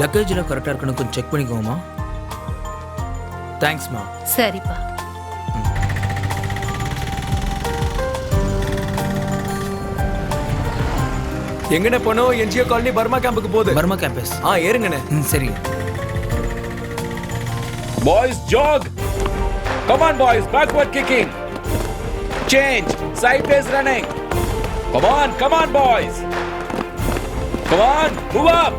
லக்கேஜ்லாம் கரெக்டாக இருக்குன்னு கொஞ்சம் செக் பண்ணிக்கோமா. தேங்க்ஸ்மா. சரிப்பா. எங்கண்ணே போனோம்? என்ஜிஓ காலனி பர்மா கேம்புக்கு போகுது. Burma campus. ஏறுங்கண்ணே. சரி. Boys, jog. Come on, boys. Backward kicking. Change. Sideways running. Come on, boys. Come on, move up.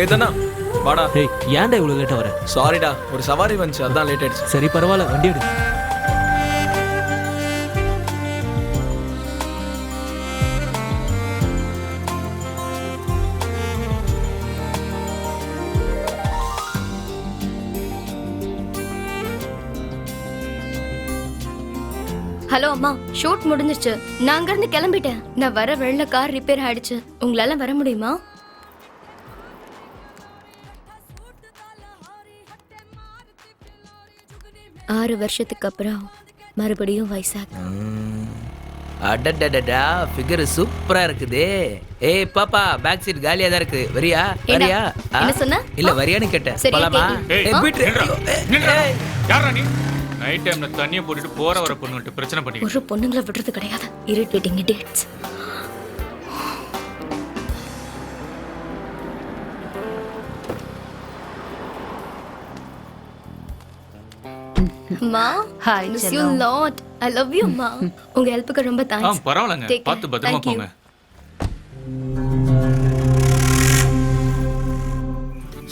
ஏதனா வாடா. டேய் ஏன்டா இவ்வளவு லேட்டா வர? சாரிடா, ஒரு சவாரி வந்துச்சு, அதான் லேட் ஆயிடுச்சு. சரி பரவாயில்ல, வண்டி எடு. ஹலோ அம்மா, ஷூட் முடிஞ்சிருச்சு. நான் அங்கிருந்து கிளம்பிட்டேன். நான் வர வெள்ள கார் ரிப்பேர் ஆயிடுச்சு. உங்களால வர முடியுமா? ஆறு வருஷத்துக்கு அப்புறம் மறுபடியும் வைசாக். அடடடடா, ஃபிகர் சூப்பரா இருக்குதே. ஏய் பாப்பா, பேக் சீட் காலியா தான் இருக்கு. வரியா? வரியா? என்ன சொன்ன? இல்ல வரியான்னு கேட்டேன். சரி, போலாமா? ஏய், யாரா நீ? நைட் டைம்ல தண்ணிய போட்டுட்டு போற வர பொண்ணுகிட்ட பிரச்சனை பண்ணி ஒரு பொண்ணுங்களை விடுறது கிடையாது. Irritating idiots. அம்மா, Hi, miss you செல்லம். lot. I love you அம்மா. உங்க ஹெல்ப்புக்கு ரொம்ப தேங்க்ஸ். பரவாயில்லங்க, Take care. பார்த்து பத்திரமா Thank you. போங்க.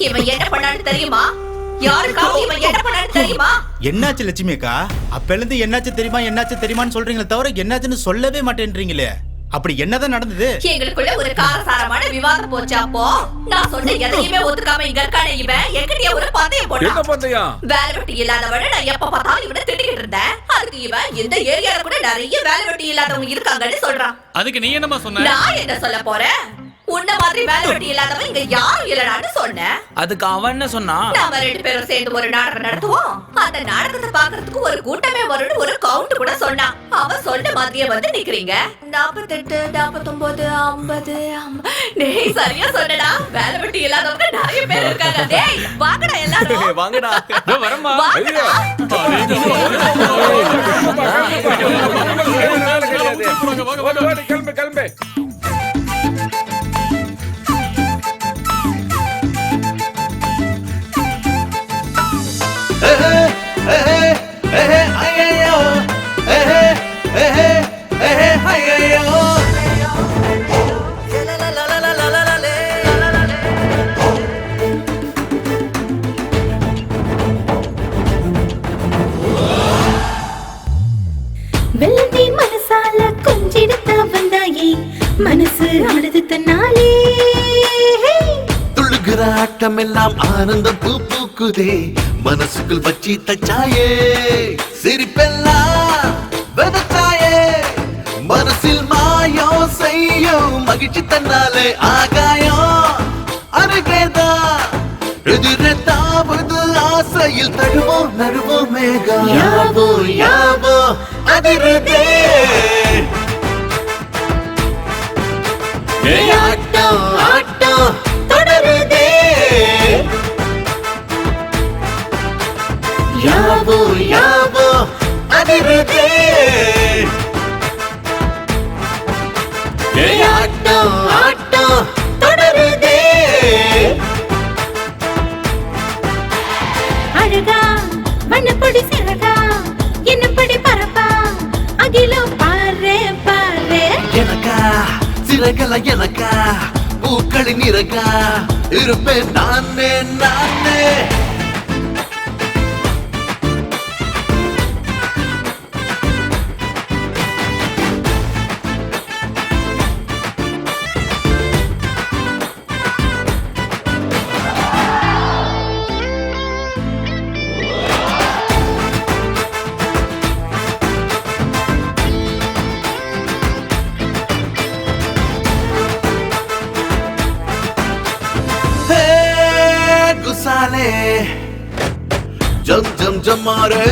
இவன் என்ன பண்ணான்னு தெரியுமா? யாருக்காவது இவன் என்ன பண்ணான்னு தெரியுமா? என்னாச்சு லட்சுமி அக்கா? அப்பல இருந்து என்னாச்சு தெரியுமான்னு சொல்றீங்களே தவிர என்னாச்சுன்னு சொல்லவே மாட்டேன்றீங்களே. அப்படி என்னதான் நடந்தது? எங்களுக்குள்ள ஒரு காரசாரமான விவாதம் போச்சு. அப்போ நான் சொன்ன எதையுமே ஒத்துக்காம இங்க இருக்கானே இவன் என்கிட்ட ஒரு பந்தயம் போட்டான். வேலை வெட்டி இல்லாதவன நான் எப்ப பார்த்தாலும் இவனை திட்டிக்கிட்டு இருந்தேன். அதுக்கு இவன் இந்த ஏரியால கூட நிறைய வேலை வெட்டி இல்லாதவங்க இருக்காங்கன்னு சொல்றான். அதுக்கு நீ என்னமா சொன்ன? நான் என்ன சொல்ல போறேன்? உன்ன மாதிரி வேலை வெட்டி இல்லாதவன் இங்க யாரும் இல்லடான்னு சொன்னேன். அதுக்கு அவன் என்ன சொன்னான்? நாம ரெண்டு பேரும் சேர்ந்து ஒரு நாடகம் நடத்துவோம். அந்த நாடகத்தை பாக்குறதுக்கு ஒரு கூட்டமே வரும்னு ஒரு கவுண்ட் கூட சொன்னான். அவன் சொன்ன மாதிரியே வந்து நிக்கிறீங்க. 48, 49, 50. டேய் சரியா சொன்னடா. வேலை வெட்டி இல்லாதவங்க நிறைய பேர் இருக்காங்க. டேய் வாங்கடா எல்லாரும். வாங்கடா. வரமா? கிளம்பு. வெள்ளி மனசால கொஞ்சிடுத்த வந்தாயே, மனசு ஆடுது தன்னாலே. துள்ளுகிற ஆட்டம் எல்லாம் ஆனந்தம் பூ பூக்குதே, மனசுக்குள் வச்சி தச்சாயே. சிரிப்பெல்லாம் விதச்சாயே, மனசில் மாயோ செய்யோ மகிழ்ச்சி தன்னாலே. ஆகாயம் அருகேதா எதிர்த்தாவது ஆசையில் தழுவோம் நழுவோம் மேகம். யாவோ யாவோ அதிருதே ஆட்டம் ஆட்டம் தொடருதே. யாவோ யாவோ அதிருதே ஆட்டம் ஆட்டம் தொடருதே. அழகா வண்ணப்படி சிறகா என்னப்படி பரப்பா அகிலம் பாரு பாரு. எனக்கா சிறகல எனக்கா பூக்களின் இறகா இருப்பேன் நானே நானே. जाले जम जम जमारे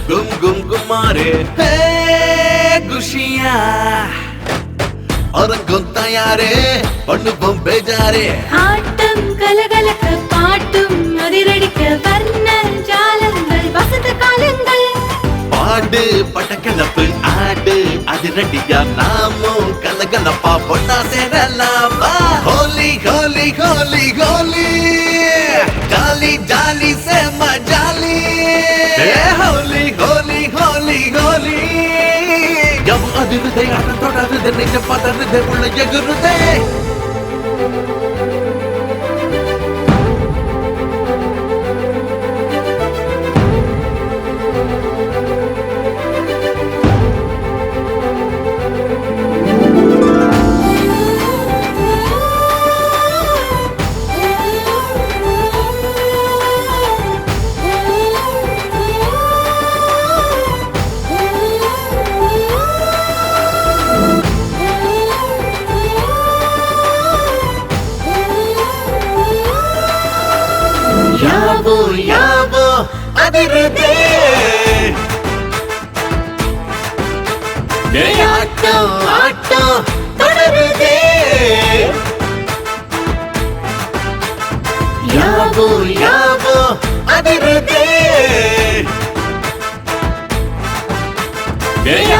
गुम गुम गुमारे हे खुशियां और तैयारे பண்ணுவோம் பேஜாரே ஆட்டம் கலகலக்க பாட்டும் அதிரடிக்க வர்ண ஜாலங்கள் வசந்த காலங்கள் பாடு பட்டக்கிழப்பு ஆடு அதிரடியா நாமும் கலகலப்பா பொண்ணா சேரலாம் ஹோலி ஹோலி ஹோலி ஹோலி ஜாலி ஜாலி செம்ம ஜாலி ஹோலி ஹோலி ஹோலி ஹோலி ஜம் அதிருதே அட தொடருதே நெஞ்ச பதறுதே உள்ள எகுருதே யாவோ யாவோ அதிருதே ஆட்டோ ஆட்டோ தொடருதே யாவோ யாவோ அதிருதே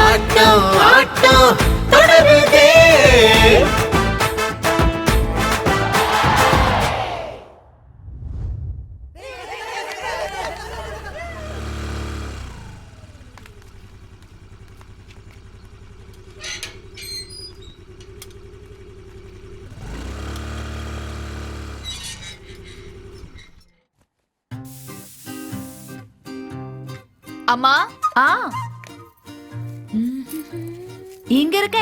ஆட்டோ ஆட்டோ தொடருதே அம்மா இங்க இருக்க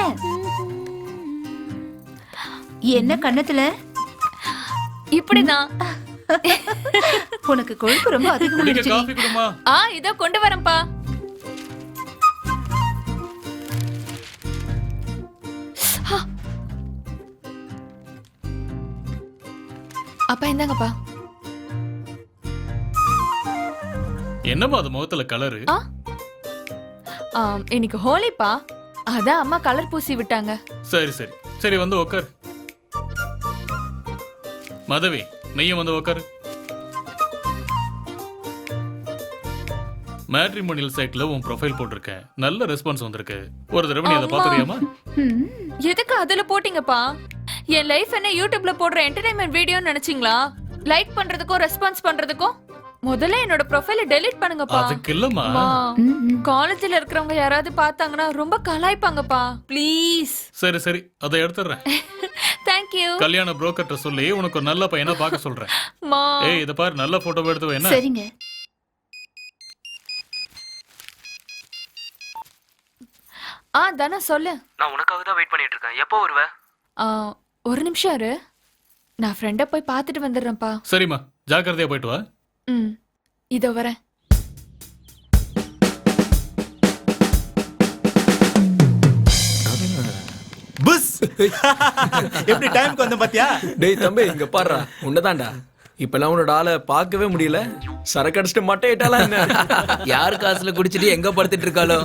என்ன கண்ணத்துல இப்படிதான். உனக்கு கொழுப்பு ரொம்ப குடிக்க அதிகமாயிடுச்சு காஃபி குடுமா. இதோ கொண்டு வரேன்ப்பா. அப்பா இந்தாங்கப்பா. என்னம்மா அது முகத்துல கலரு? இன்னைக்கு ஹோலிப்பா, அதான் அம்மா கலர் பூசி விட்டாங்க. சரி சரி சரி, வந்து உக்காரு. மதவி, நீயும் வந்து உக்காரு. மேட்ரிமோனியல் சைட்ல உன் ப்ரொஃபைல் போட்டிருக்கேன், நல்ல ரெஸ்பான்ஸ் வந்திருக்கு. ஒரு தடவை நீ அதை பாத்துறியாமா? எதுக்கு அதுல போட்டீங்கப்பா? என் லைஃப் என்ன யூடியூப்ல போடுற என்டர்டைன்மெண்ட் வீடியோன்னு நினைச்சீங்களா? லைக் பண்றதுக்கும் ரெஸ்பான்ஸ் பண்றதுக்கும் முதல்ல என்னோட ப்ரொஃபைல டெலீட் பண்ணுங்கப்பா. அதுக்கு இல்லம்மா. காலேஜ்ல இருக்கிறவங்க யாராவது பார்த்தாங்கன்னா ரொம்ப கலாய்ப்பாங்கப்பா. ப்ளீஸ். சரி சரி, அதை எடுத்துறேன். Thank you. கல்யாண புரோக்கர்ட்ட சொல்லி உனக்கு ஒரு நல்ல பையனா பார்க்க சொல்றேன். ஏய், இத பாரு, நல்ல போட்டோ எடுத்து வை. என்ன? சரிங்க. தானே சொல்லு. நான் உனக்காக தான் வெயிட் பண்ணிட்டு இருக்கேன். எப்போ வருவ? ஒரு நிமிஷம் இரு, நான் ஃப்ரெண்ட போய் பார்த்துட்டு வந்துடுறேன்ப்பா. சரிம்மா, ஜாக்கிரதையா போயிட்டு வா. இதோ வரேன். புஸ் எப்படி டைம்க்கு வந்த பாத்தியா? டேய் தம்பி, இங்க பாருடா, உன்னதான்டா. இப்பெல்லாம் உன்னோட ஆளை பார்க்கவே முடியல. சரக்கு அடிச்சுட்டு மட்டை ஏட்டாலாம் என்ன? யாரு காசுல குடிச்சிட்டு எங்க படுத்துட்டு இருக்காளோ?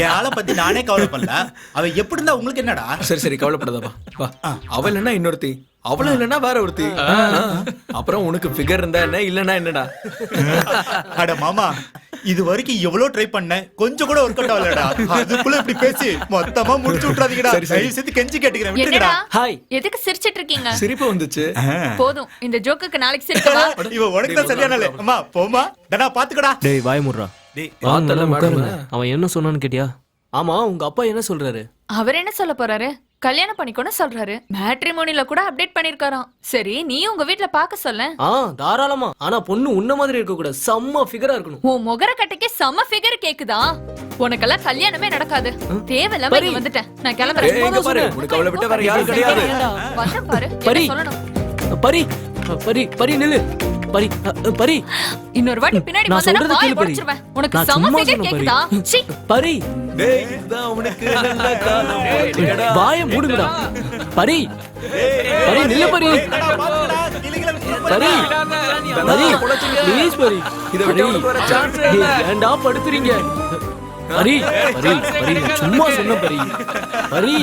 என் ஆளை பத்தி நானே கவலைப்படல. அவ எப்படி இருந்தா உங்களுக்கு என்னடா? சரி சரி, கவலைப்படாதப்பா. வா, அவள் இல்லைன்னா இன்னொருத்தி, அவளும் இல்லைன்னா வேற ஒருத்தி. அப்புறம் உனக்கு ஃபிகர் இருந்தா என்ன, இல்லைன்னா என்னடா? அட மாமா, இது வரைக்கும் எவ்வளவு ட்ரை பண்ணேன், கொஞ்சம் கூட ஒர்க் அவுட் ஆகலடா. அதுக்குள்ள இப்படி பேசி மொத்தமா முடிச்சு விட்டுறாதீங்கடா. தயவு செய்து கெஞ்சி கேட்டுக்கிறேன், விட்டுங்கடா. ஹாய். எதுக்கு சிரிச்சிட்டு இருக்கீங்க? சிரிப்பு வந்துச்சு. போதும், இந்த ஜோக்குக்கு நாளைக்கு சிரிக்கவா? இவ உனக்கு தான் சரியான ஆளு. அம்மா போமா, டடா பாத்துக்கடா. டேய் வாய் முடுறா. டேய் பார்த்தல மேடம். அவன் என்ன சொன்னான்னு கேட்டியா? ஆமா, உங்க அப்பா என்ன சொல்றாரு? அவர் என்ன சொல்ல போறாரு? கல்யாணம் பண்ணிக்கணும் சொல்றாரு. மேட்ரிமோனில கூட அப்டேட் பண்ணிருக்காராம். சரி, நீ உங்க வீட்ல பாக்க சொல்ல. தாராளமா. ஆனா பொண்ணு உன்ன மாதிரி இருக்க கூடாது, செம்ம ஃபிகரா இருக்கணும். உன் முகர கட்டைக்கு செம்ம ஃபிகர் கேக்குதா? உனக்கெல்லாம் கல்யாணமே நடக்காது. தேவையில்லாம இங்க வந்துட்டேன். நான் கிளம்புறேன். இங்க பாரு, உனக்கு அவளை விட்டு வேற யாரும் கிடையாது. வந்த பாரு, பரி. என்ன சொல்லணும்? பரி பரி பரி நில்லு. பரி பரி, இன்னொரு வாட்டி பின்னாடி நான் வந்தா சொல்றது வாய் கேளு பரி. உடைச்சிருவேன். உனக்கு நான் செம்ம சும்மா ஃபிகர் சொன்னேன் கேக்குதா? சீ. பரி. டேய், இதான் உனக்கு நல்ல காலம் போச்சுடா. வாயை மூடுங்கடா. பரி பரி நில்லு பரி. டடா பாத்துக்கடா. கிளிகள விட்டு பரி பரி ப்ளீஸ் பரி இதை விட்டு உனக்கு வர chance ஏ இல்ல. ஏன்டா படுத்துறீங்க பரி பரி பரி நான் சும்மா சொன்ன பரி பரி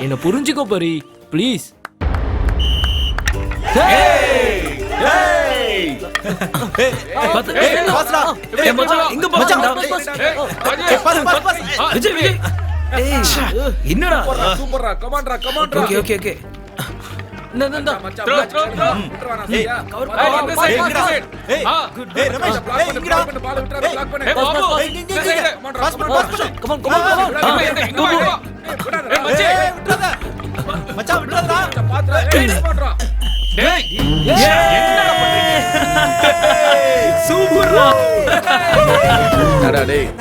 என்ன புரிஞ்சுக்கோ பரி ப்ளீஸ் என்னடா சூப்பர்ரா கமான்டா கமான்டா ஓகே ஓகே ஓகே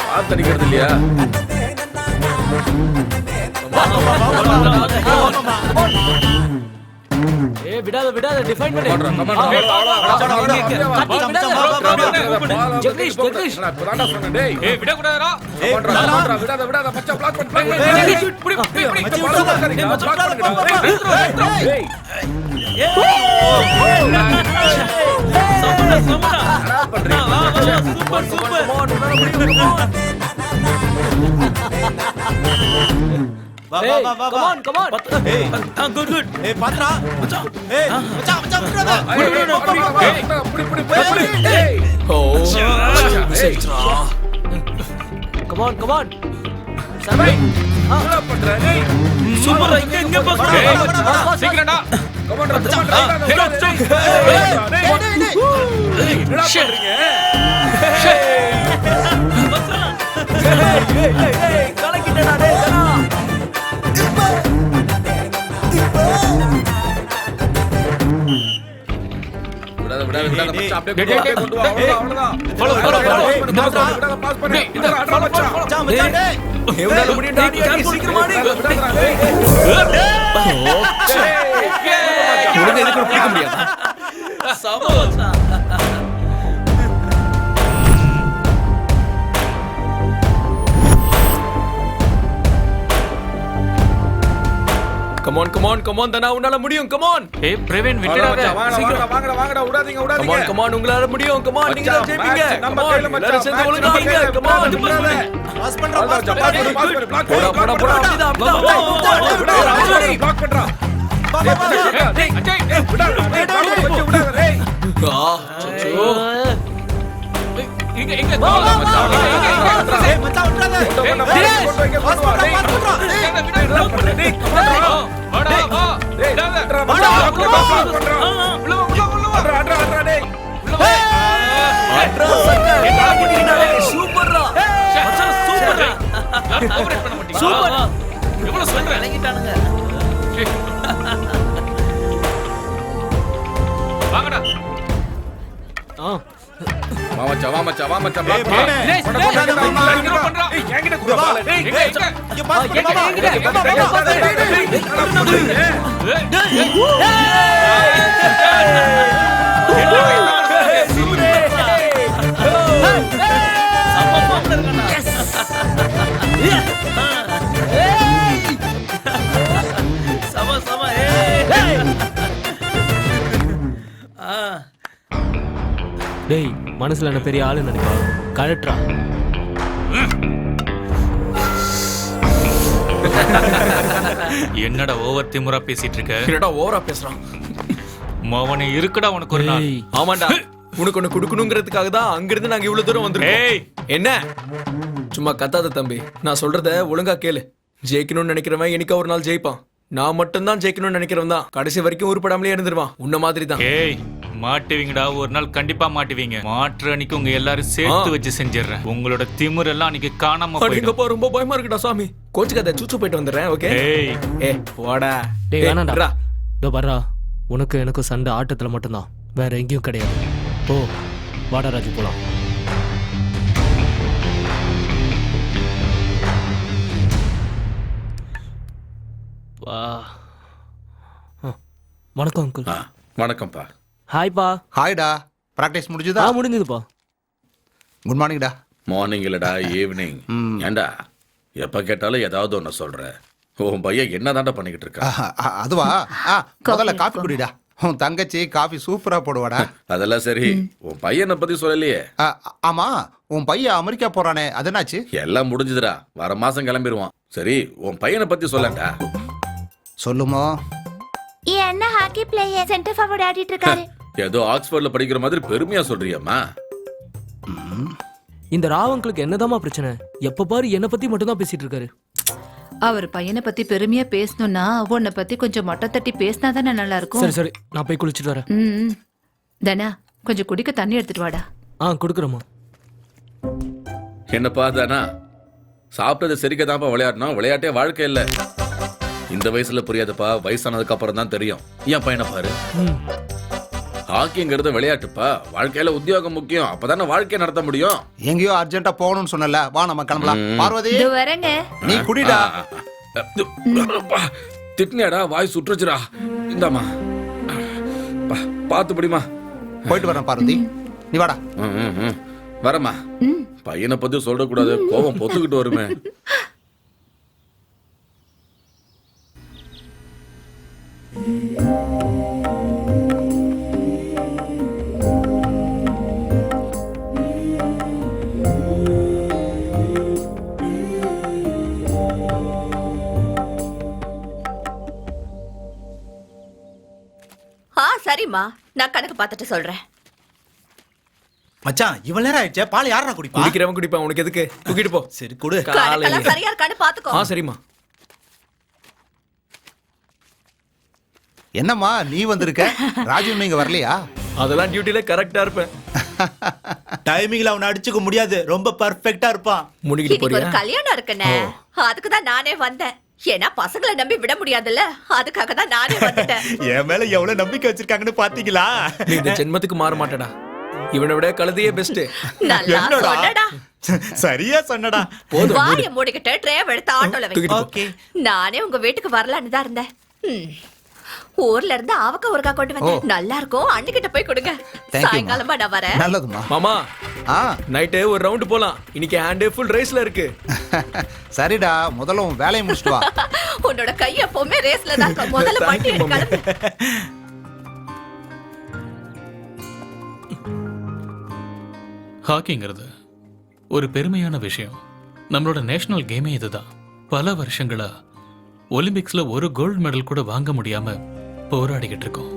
பாத்தடிக்கிறது இல்லையா விடாத விடாத டிஃபைன் பண்ணு Jagadish Jagadish come on come on good good ஏய் பாத்ரா மச்சான் ஏய் மச்சான் மச்சான் விட்றாத come on come on சபை என்ன பண்ற டேய் சூப்பர் இங்க பாஸ் சீக்கிரம்டா கமான்டா கமான்டா என்னடா பண்றீங்க கலக்கிட்டடா டேய் விடாத விடாத விடாத மச்சான் அப்படியே கொண்டு வா அவ்வளவுதான் விடாத பாஸ் பண்ணு விடாத மச்சான் மச்சான் மச்சான் டேய் எவ்வளவு முடியும் டாடி சீக்கிரமா உனக்கு எதுக்கு பிடிக்க முடியாது சமோசா கமான் கமான் கமான் தனா உன்னால முடியும் கமான் ஏய் பிரவீன் விட்டுடாத வாங்கடா வாங்கடா வாங்கடா விடாதீங்க விடாதீங்க கமான் கமான் உங்களால முடியும் கமான் நீங்க தான் ஜெயிப்பீங்க நம்ம கமான் கையில எல்லாரும் சேர்ந்து ஒழுங்கா வைங்க கமான் பாஸ் பண்றா பாஸ் பண்றா போடா போடா போடா அப்படிதான் அப்படிதான் பிளாக் பண்றா டேய் அஜய் விடாத டேய் இங்க இங்க ஏய் மச்சான் விட்றாத பாஸ் பண்றா பாஸ் பண்றா டேய் வாடா வா சூப்பர்ரா மச்சான் சூப்பர்ரா கோஆபரேட் பண்ண மாட்டீங்களா சூப்பர் எவ்வளவு சொல்றேன் இறங்கிட்டானுங்க வாங்கடா வா மச்சான் வா மச்சான் பிளாக் ஏய், பண்றா என்கிட்ட குடு பால் டேய் இங்க பாஸ் பண்றா டேய் மனசுல என்ன பெரிய ஆளு நினைப்பா கரெக்டா என்னடா ஓவர் திமுறா பேசிட்டு இருக்க என்னடா ஓவரா பேசுறான் மவனே இருக்குடா உனக்கு ஒரு நாள் டேய் ஆமாண்டா உனக்கு ஒண்ணு குடுக்கணுங்கிறதுக்காக தான் அங்கிருந்து நாங்க இவ்வளவு தூரம் வந்திருக்கோம் ஏய் என்ன சும்மா கத்தாத தம்பி நான் சொல்றத ஒழுங்கா கேளு ஜெயிக்கணும்னு நினைக்கிறவன் என்னைக்கா ஒரு நாள் ஜெயிப்பான் நான் மட்டும்தான் ஜெயிக்கணும்னு நினைக்கிறவன் தான் கடைசி வரைக்கும் உருப்படாமலே இருந்துருவான் உன்ன மாதிரி தான் ஏய் மாட்டுவீங்கடா ஒரு நாள் கண்டிப்பா மாட்டுவீங்க மாற்று அன்னைக்கு உங்க எல்லாரும் சேர்த்து வச்சு செஞ்சிடறேன் உங்களோட திமிர் எல்லாம் அன்னைக்கு காணாம போயிடும் அடேங்கப்பா ரொம்ப பயமா இருக்குடா சாமி கோச்சுக்காத சூச்சு போயிட்டு வந்துடுறேன் ஓகே ஏய் ஏ போடா டேய் வேணாம்டா விட்றா. இதோ வர்றா உனக்கு எனக்கும் சண்டை ஆட்டத்துல மட்டும்தான் வேற எங்கேயும் கிடையாது போ வாடா ராஜு போலாம் வா வணக்கம் அங்கிள் வணக்கம்ப்பா ஹாய்ப்பா ஹாய்டா பிராக்டிஸ் முடிஞ்சுதா முடிஞ்சதுப்பா குட் மார்னிங்டா மார்னிங் இல்லடா ஈவினிங் ஏண்டா எப்ப கேட்டாலும் ஏதாவது ஒண்ணு சொல்ற உன் பையன் என்னதான்டா பண்ணிக்கிட்டு இருக்கா அதுவா முதல்ல காஃபி குடிடா உன் தங்கச்சி காஃபி சூப்பரா போடுவாடா. அதெல்லாம் சரி, உன் பையனை பத்தி சொல்லலையே. ஆமா, உன் பையன் அமெரிக்கா போறானே, அது என்னாச்சு? எல்லாம் முடிஞ்சுதுடா, வர மாசம் கிளம்பிடுவான். சரி, உன் பையனை பத்தி சொல்லட்டா. சொல்லுமா. என் அண்ணா ஹாக்கி பிளேயர், சென்டர் ஃபார்வர்ட் ஆடிட்டு இருக்காரு. ஏதோ ஆக்ஸ்போர்ட்ல படிக்கிற மாதிரி பெருமையா சொல்றியம்மா. இந்த ராவங்களுக்கு என்னதாம்மா பிரச்சனை? எப்ப பாரு என்ன பத்தி மட்டும் தான் பேசிட்டு இருக்காரு. அவர் பையனை பத்தி பெருமையா பேசணும்னா உன்னை பத்தி கொஞ்சம் மொட்டை தட்டி பேசினா தானே நல்லா இருக்கும். சரி சரி, நான் போய் குளிச்சுட்டு வரேன். தனா, கொஞ்சம் குடிக்க தண்ணி எடுத்துட்டு வாடா. கொடுக்குறேம்மா. என்னப்பா தானா, சாப்பிட்டது சரிக்கதான்ப்பா விளையாடணும், விளையாட்டே வாழ்க்கை இல்ல. இந்த வயசுல புரியாதுப்பா, வயசானதுக்கு அப்புறம் தான் தெரியும். என் பையனை பாரு, ஹாக்கிங்கிறது விளையாட்டுப்பா, வாழ்க்கையில உத்தியோகம் முக்கியம், அப்பதானே வாழ்க்கையை நடத்த முடியும். எங்கேயோ அர்ஜென்ட்டா போகணும்னு சொன்னல, வா நம்ம கிளம்பலாம். பார்வதி, வரேங்க. நீ குடிடா. திட்னியாடா, வாய் சுற்றுச்சுடா. இந்தாமா, பாத்து படிமா. போயிட்டு வரேன் பார்வதி, நீ வாடா. வரமா. பையனை பத்தி சொல்லக்கூடாது, கோபம் பொத்துக்கிட்டு வருமே. சரிம்மா, நான் கணக்கு பார்த்துட்டு சொல்றேன். மச்சான், இவ்வளவு நேரம் ஆயிடுச்சே, பால் யாரா குடிப்பா? குடிக்கிறவன் குடிப்பா, உனக்கு எதுக்கு? தூக்கிட்டு போ. சரி குடு. கணக்கெல்லாம் சரியா இருக்கான்னு பாத்துக்கோ. சரிம்மா. என்னம்மா நீ வந்திருக்க, ராஜு நீங்க வரலையா? அதெல்லாம் டியூட்டில கரெக்டா இருப்பேன். டைமிங்ல அவனை அடிச்சுக்க முடியாது, ரொம்ப பர்ஃபெக்ட்டா இருப்பான். முடிக்கிட்டு இன்னைக்கு ஒரு போறியா? கல்யாணம் இருக்குனே, அதுக்கு தான் நானே வந்தேன். ஏன்னா பசங்களை நம்பி விட முடியாதுல்ல, அதுக்காக தான் நானே வந்துட்டேன். என் மேல எவ்வளவு நம்பிக்கை வச்சிருக்காங்கன்னு பாத்தீங்களா? நீ இந்த ஜென்மத்துக்கு மாற மாட்டடா, இவனை விட கழுதையே பெஸ்ட். நல்லா சொன்னடா. சரியா சொன்னடா. போதும், வாயை மூடிக்கிட்டு டிரைவ் எடுத்து ஆட்டோல வை. ஓகே. நானே உங்க வீட்டுக்கு வரலான்னு தான் இருந்தேன். ஊர்ல இருந்து அவக்க ஒருக்கா கொண்டு வந்தேன், நல்லா இருக்கும். அண்ணிக்கிட்ட போய் கொடுங்க. சாயங்காலமா நான் வரேன். நல்லதுமா. மாமா, நைட்டு ஒரு ரவுண்ட் போலாம். இன்னைக்கு ஹேண்ட் ஃபுல் ரேஸ்ல இருக்கு. சரிடா, முதல்ல உன் வேலையை முடிச்சிட்டு வா. உன்னோட கை எப்பவுமே ரேஸ்ல தான் இருக்கும். முதல்ல வண்டி எடுக்க. ஹாக்கிங்கிறது ஒரு பெருமையான விஷயம். நம்மளோட நேஷனல் கேமே இதுதான். பல வருஷங்களா ஒலிம்பிக்ஸ்ல ஒரு கோல்டு மெடல் கூட வாங்க முடியாம போராடிக்கிட்டு இருக்கோம்.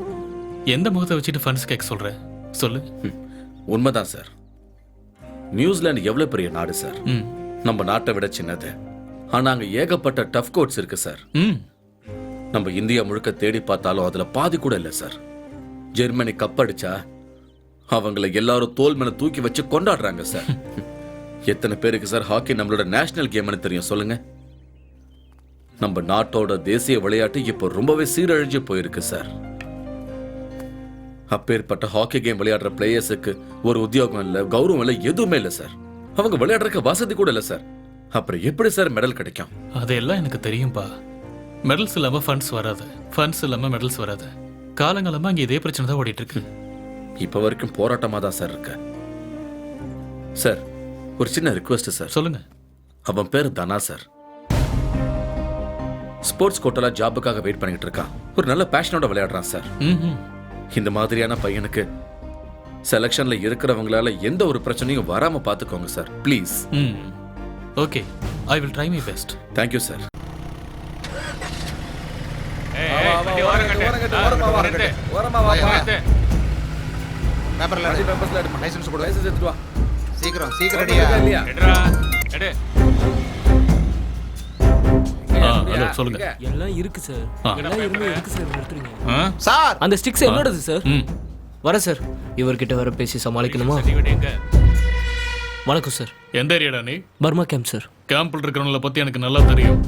எந்த முகத்தை வச்சுட்டு ஃபன்ஸ் கேட்க சொல்ற? சொல்லு. உண்மைதான் சார். நியூசிலாந்து எவ்வளவு பெரிய நாடு சார், நம்ம நாட்டை விட சின்னது. ஆனா அங்க ஏகப்பட்ட டஃப் கோர்ட்ஸ் இருக்கு சார். நம்ம இந்தியா முழுக்க தேடி பார்த்தாலும் அதுல பாதி கூட இல்ல சார். ஜெர்மனி கப் அடிச்சா அவங்கள எல்லாரும் தோல் மேல தூக்கி வச்சு கொண்டாடுறாங்க சார். எத்தனை பேருக்கு சார் ஹாக்கி நம்மளோட நேஷனல் கேம்னு தெரியும் சொல்லுங்க? நம்ம நாட்டோட தேசிய விளையாட்டு இப்போ ரொம்பவே சீரழிஞ்சு போயிருக்கு சார். அப்பேற்பட்ட ஹாக்கி கேம் விளையாடுற பிளேயர்ஸுக்கு ஒரு உத்தியோகம் இல்ல, கௌரவம் இல்ல, எதுவுமே இல்ல சார். அவங்க விளையாடுறதுக்கு வசதி கூட இல்ல சார். அப்புறம் எப்படி சார் மெடல் கிடைக்கும்? அதெல்லாம் எனக்கு தெரியும்பா. மெடல்ஸ் இல்லாம ஃபண்ட்ஸ் வராது, ஃபண்ட்ஸ் இல்லாம மெடல்ஸ் வராது. காலங்காலமா இங்க இதே பிரச்சனை தான் ஓடிட்டு இருக்கு. இப்ப வரைக்கும் போராட்டமா தான் சார் இருக்கு. சார், ஒரு சின்ன ரிக்வெஸ்ட் சார். சொல்லுங்க. அவன் பேர் தனா சார். ஸ்போர்ட்ஸ் கோட்டால ஜாபுக்காக வெயிட் பண்ணிட்டு இருக்கான். ஒரு நல்ல பேஷனோட விளையாடுறான் சார். இந்த மாதிரியான பையனுக்கு செலக்ஷன்ல இருக்கிறவங்களால எந்த ஒரு பிரச்சனையும் வராம பாத்துக்கோங்க sir, please. Okay, I will try my best. Thank you sir. சீக்கிரம் சீக்கிரம் ரெடியா? சொல்லுங்க. எல்லாம் இருக்கு சார், எல்லாம் இருக்கு சார். நிறுத்துறீங்க சார்? அந்த ஸ்டிக்ஸ் என்னோடது சார். வர சார், இவர்கிட்ட வர பேசி சமாளிக்கணுமா? வணக்கம் சார். எந்த ஏரியாடா நீ? Burma camp sir. கேம்ப்ல இருக்கிறவங்கள பத்தி எனக்கு நல்லா தெரியும்.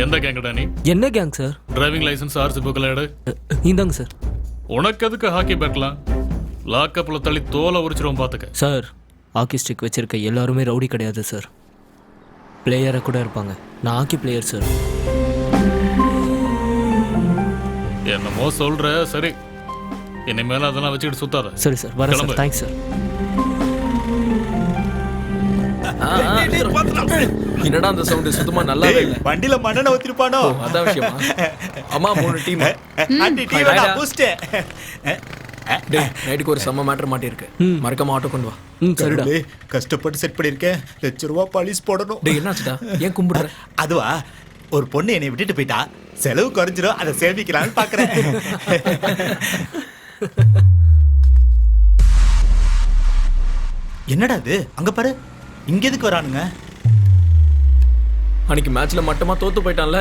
எந்த கேங்கடா நீ? என்ன gang sir? Driving licence, RC புக்ல எடு. இந்தாங்க சார். உனக்கு எதுக்கு ஹாக்கி பேட்லாம்? லாக்கப்ல தள்ளி தோலை உரிச்சிரும் பாத்துக்க. சார், ஹாக்கி ஸ்டிக் வச்சிருக்க எல்லாருமே ரவுடி கிடையாது சார், பிளேயரா கூட இருப்பாங்க. நான் ஹாக்கி பிளேயர் சார். என்னமோ சொல்ற, சரி. இனிமேல அதெல்லாம் வச்சுக்கிட்டு சுத்தாத. சரி சார், வரேன் சார். Thanks sir. என்னடா அந்த சவுண்ட் சுத்தமா நல்லாவே இல்ல. வண்டியில மண்ணெண்ண ஊத்திருப்பானோ? அதான் விஷயமா. அம்மா 3 டீம். ஆண்டி டீ வேணா பூஸ்ட். டேய் நைட்டுக்கு ஒரு செம்ம மேட்டர் மாட்டி இருக்கு. மறக்காம ஆட்டோ கொண்டு வா. சரிடா. கஷ்டப்பட்டு செட் பண்ணிருக்கேன். ₹1,00,000 பாலிஷ் போடணும். டேய் என்னாச்சுடா? ஏன் கும்பிடுற? அதுவா ஒரு பொண்ணு என்னை விட்டுட்டு போயிட்டா. செலவு குறைஞ்சிரும், அதை சேமிக்கலாம்னு பாக்குறேன். என்னடா இது? அங்க பாரு, இங்க எதுக்கு வரானுங்க? அன்னைக்கு மேட்ச்ல மட்டமா தோத்து போயிட்டான்ல,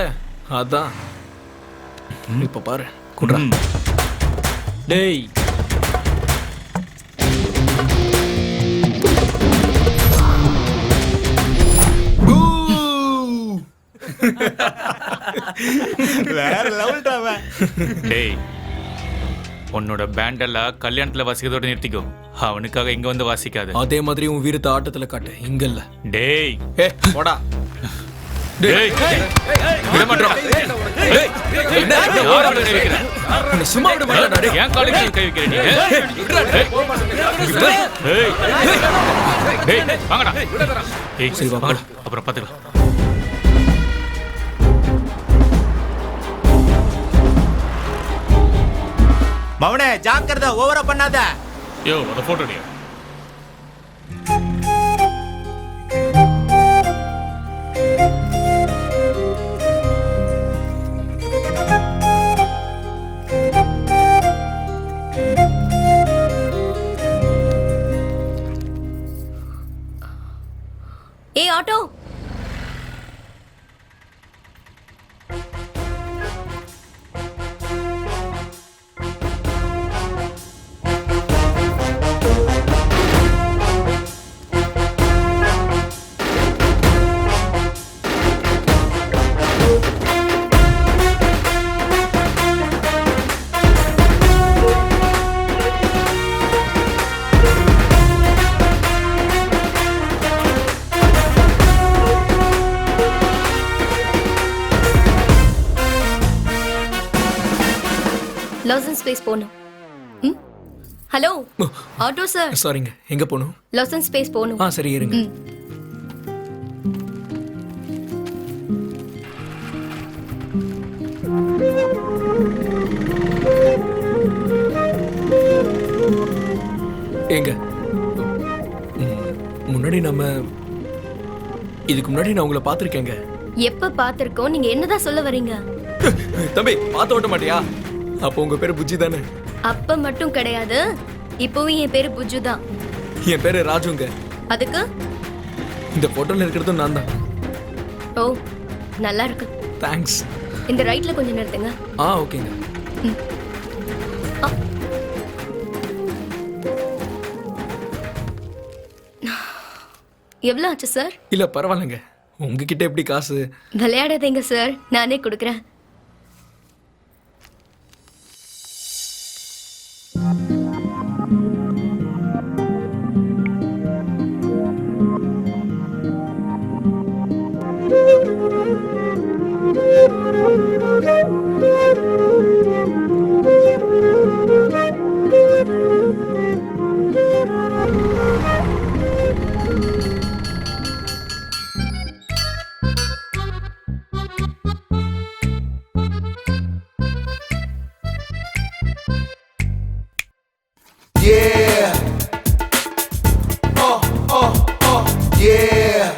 அதான். இப்ப பாரு குடுறா. டேய் வேற லெவல்டா அவன். டேய் உன்னோட பேண்ட் எல்லாம் கல்யாணத்துல வாசிக்கிறதோட நிறுத்திக்கோ. அவனுக்காக இங்க வந்து வாசிக்காது. அதே மாதிரி உன் வீரத்தை ஆட்டத்துல காட்டு, இங்க இல்ல. டேய் போடா. டேய் விட மாட்டறோம். டேய் என்ன யார மேல கை வைக்கிற? நீ சும்மா விட மாட்டடா. டேய் ஏன் காலுக்கு கை வைக்கிற நீ? டேய் டேய் வாங்கடா. டேய் சரி வாங்கடா, அப்புறம் பாத்துக்கலாம். மவனே ஜாக்கிரதை, ஓவரா பண்ணாத. யோ அந்த போட்டோ எடுங்க. ஏய் ஆட்டோ, லாசன் ஸ்பேஸ் போணும். Hello auto sir. சாரிங்க, எங்க போணும்? லாசன் ஸ்பேஸ் போணும். சரி இருங்க. எங்க முன்னாடி நம்ம இதுக்கு முன்னாடி நான் உங்களை பார்த்திருக்கேங்க. எப்ப பாத்திருக்கோம்? நீங்க என்னதான் சொல்ல வரீங்க? தம்பி பார்த்து ஓட்ட மாட்டியா? அப்போ உங்க பேரு புஜ்ஜி தானே? அப்ப மட்டும் கிடையாது, இப்பவும் என் பேரு புஜ்ஜு தான். என் பேரு ராஜுங்க. அதுக்கு இந்த போட்டோல இருக்கிறது நான் தான். ஓ நல்லா இருக்கு. தேங்க்ஸ். இந்த ரைட்ல கொஞ்சம் நிறுத்துங்க. ஓகேங்க. எவ்வளவு ஆச்சு சார்? இல்ல பரவாயில்லைங்க, உங்ககிட்ட எப்படி காசு? விளையாடாதீங்க சார், நானே கொடுக்குறேன். Yeah. Yeah.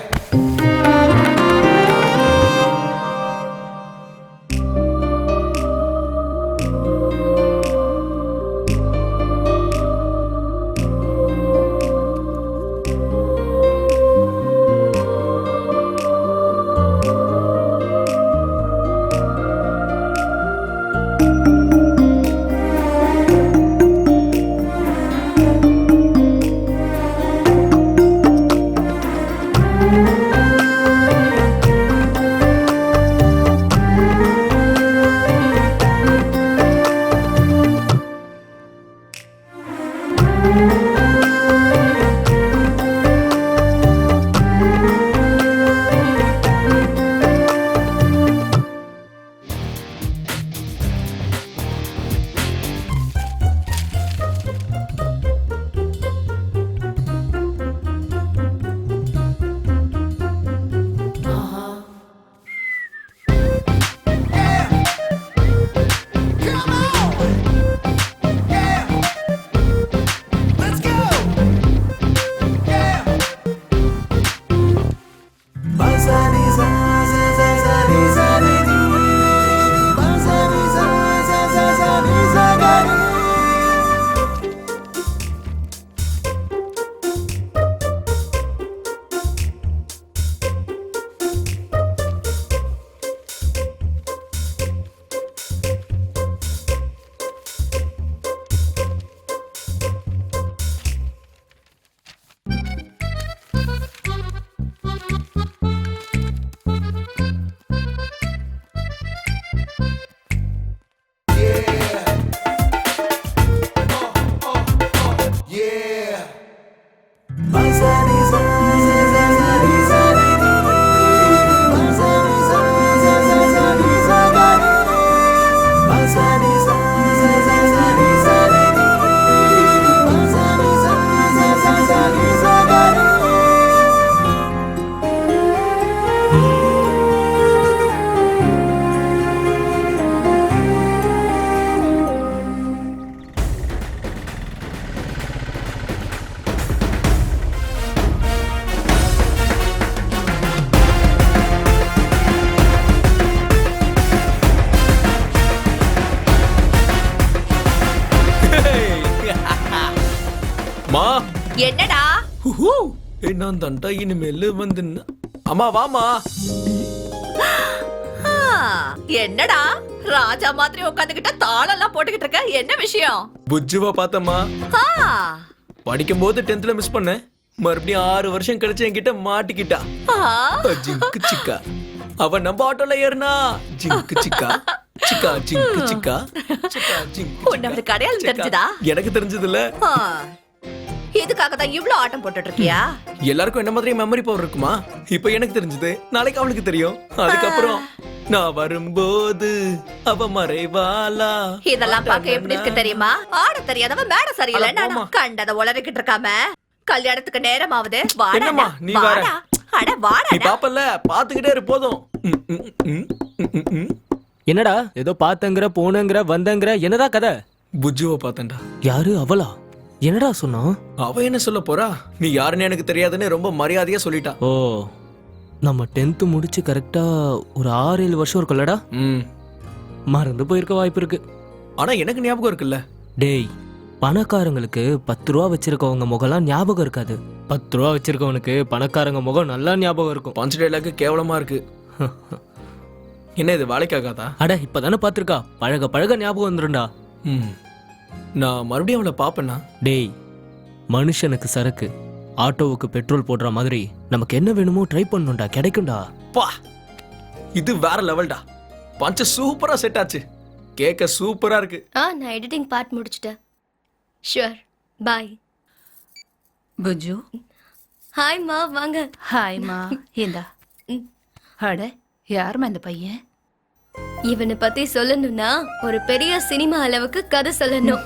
மா என்னடா நான் தண்டா இனிமேல் வந்து அம்மா வாமா. என்னடா ராஜா மாதிரி உட்காந்துக்கிட்ட தாளம் எல்லாம் போட்டுக்கிட்டு இருக்க, என்ன விஷயம்? புஜ்ஜுவா பார்த்தம்மா. படிக்கும் போது 10th மிஸ் பண்ணேன். மறுபடியும் 6 வருஷம் கழிச்சு என்கிட்ட மாட்டிக்கிட்டா. ஜிங்கு சிக்கா அவ நம்ம ஆட்டோல ஏறினா ஜிங்கு சிக்கா சிக்கா ஜிங்கு சிக்கா சிக்கா ஜிங்கு. உன்னோட கடையால் தெரிஞ்சதா? எனக்கு தெரிஞ்சதுல. இதுக்காக தான் இவ்ளோ ஆட்டம் போட்டுட்டு இருக்கியா? எல்லாருக்கும் என்ன மாதிரி மெமரி பவர் இருக்குமா? இப்ப எனக்கு தெரிஞ்சது, நாளைக்கு அவளுக்கு தெரியும். அதுக்கப்புறம் நான் வரும்போது அவ மறைவாளா. இதெல்லாம் பார்க்க எப்படி இருக்கு தெரியுமா? ஆட தெரியாதவ மேட சரியில்லை கண்டத உளறிக்கிட்டு இருக்காம கல்யாணத்துக்கு நேரமாவது. என்னம்மா நீ வேற? அட வாடா. நீ பாப்பல்ல, பாத்துக்கிட்டே இரு போதும். என்னடா ஏதோ பாத்தங்கற போனங்கற வந்தங்கற, என்னடா கதை? புஜ்ஜுவ பார்த்தேன்டா. யாரு அவளா? என்னடா சொன்னா? அவ என்ன சொல்ல போறா? நீ யாருன்னு எனக்கு தெரியாதுன்னு ரொம்ப மரியாதையா சொல்லிட்டா. ஓ, நம்ம 10th முடிச்சு கரெக்டா ஒரு 6-7 வருஷம் இருக்குல்லடா. மறந்து போயிருக்க வாய்ப்பு இருக்கு. ஆனா எனக்கு ஞாபகம் இருக்குல்ல. டேய், பணக்காரங்களுக்கு 10 ரூபா வச்சிருக்கவங்க முகம்லாம் ஞாபகம் இருக்காது. 10 ரூபா வச்சிருக்கவனுக்கு பணக்காரங்க முகம் நல்லா ஞாபகம் இருக்கும். பஞ்ச் டைலாக் கேவலமா இருக்கு. என்ன இது வேலைக்காகாதா? அட இப்பதானே பாத்திருக்கா, பழக பழக ஞாபகம் வந்துருண்டா. நான் மறுபடியும் அவளை பாப்பேன்னா? டேய், மனுஷனுக்கு சரக்கு, ஆட்டோவுக்கு பெட்ரோல் போடுற மாதிரி நமக்கு என்ன வேணுமோ ட்ரை பண்ணணும்டா, கிடைக்கும்டா. பா, இது வேற லெவல்டா. பஞ்ச சூப்பரா செட் ஆச்சு. கேக்க சூப்பரா இருக்கு. நான் எடிட்டிங் பார்ட் முடிச்சிட்டேன். ஷூர், பாய். புஜு, ஹாய் மா, வாங்க. ஹாய் மா, இந்தா. அட, யாருமா இந்த பையன்? இவனை பத்தி சொல்லணும்னா ஒரு பெரிய சினிமா அளவுக்கு கதை சொல்லணும்.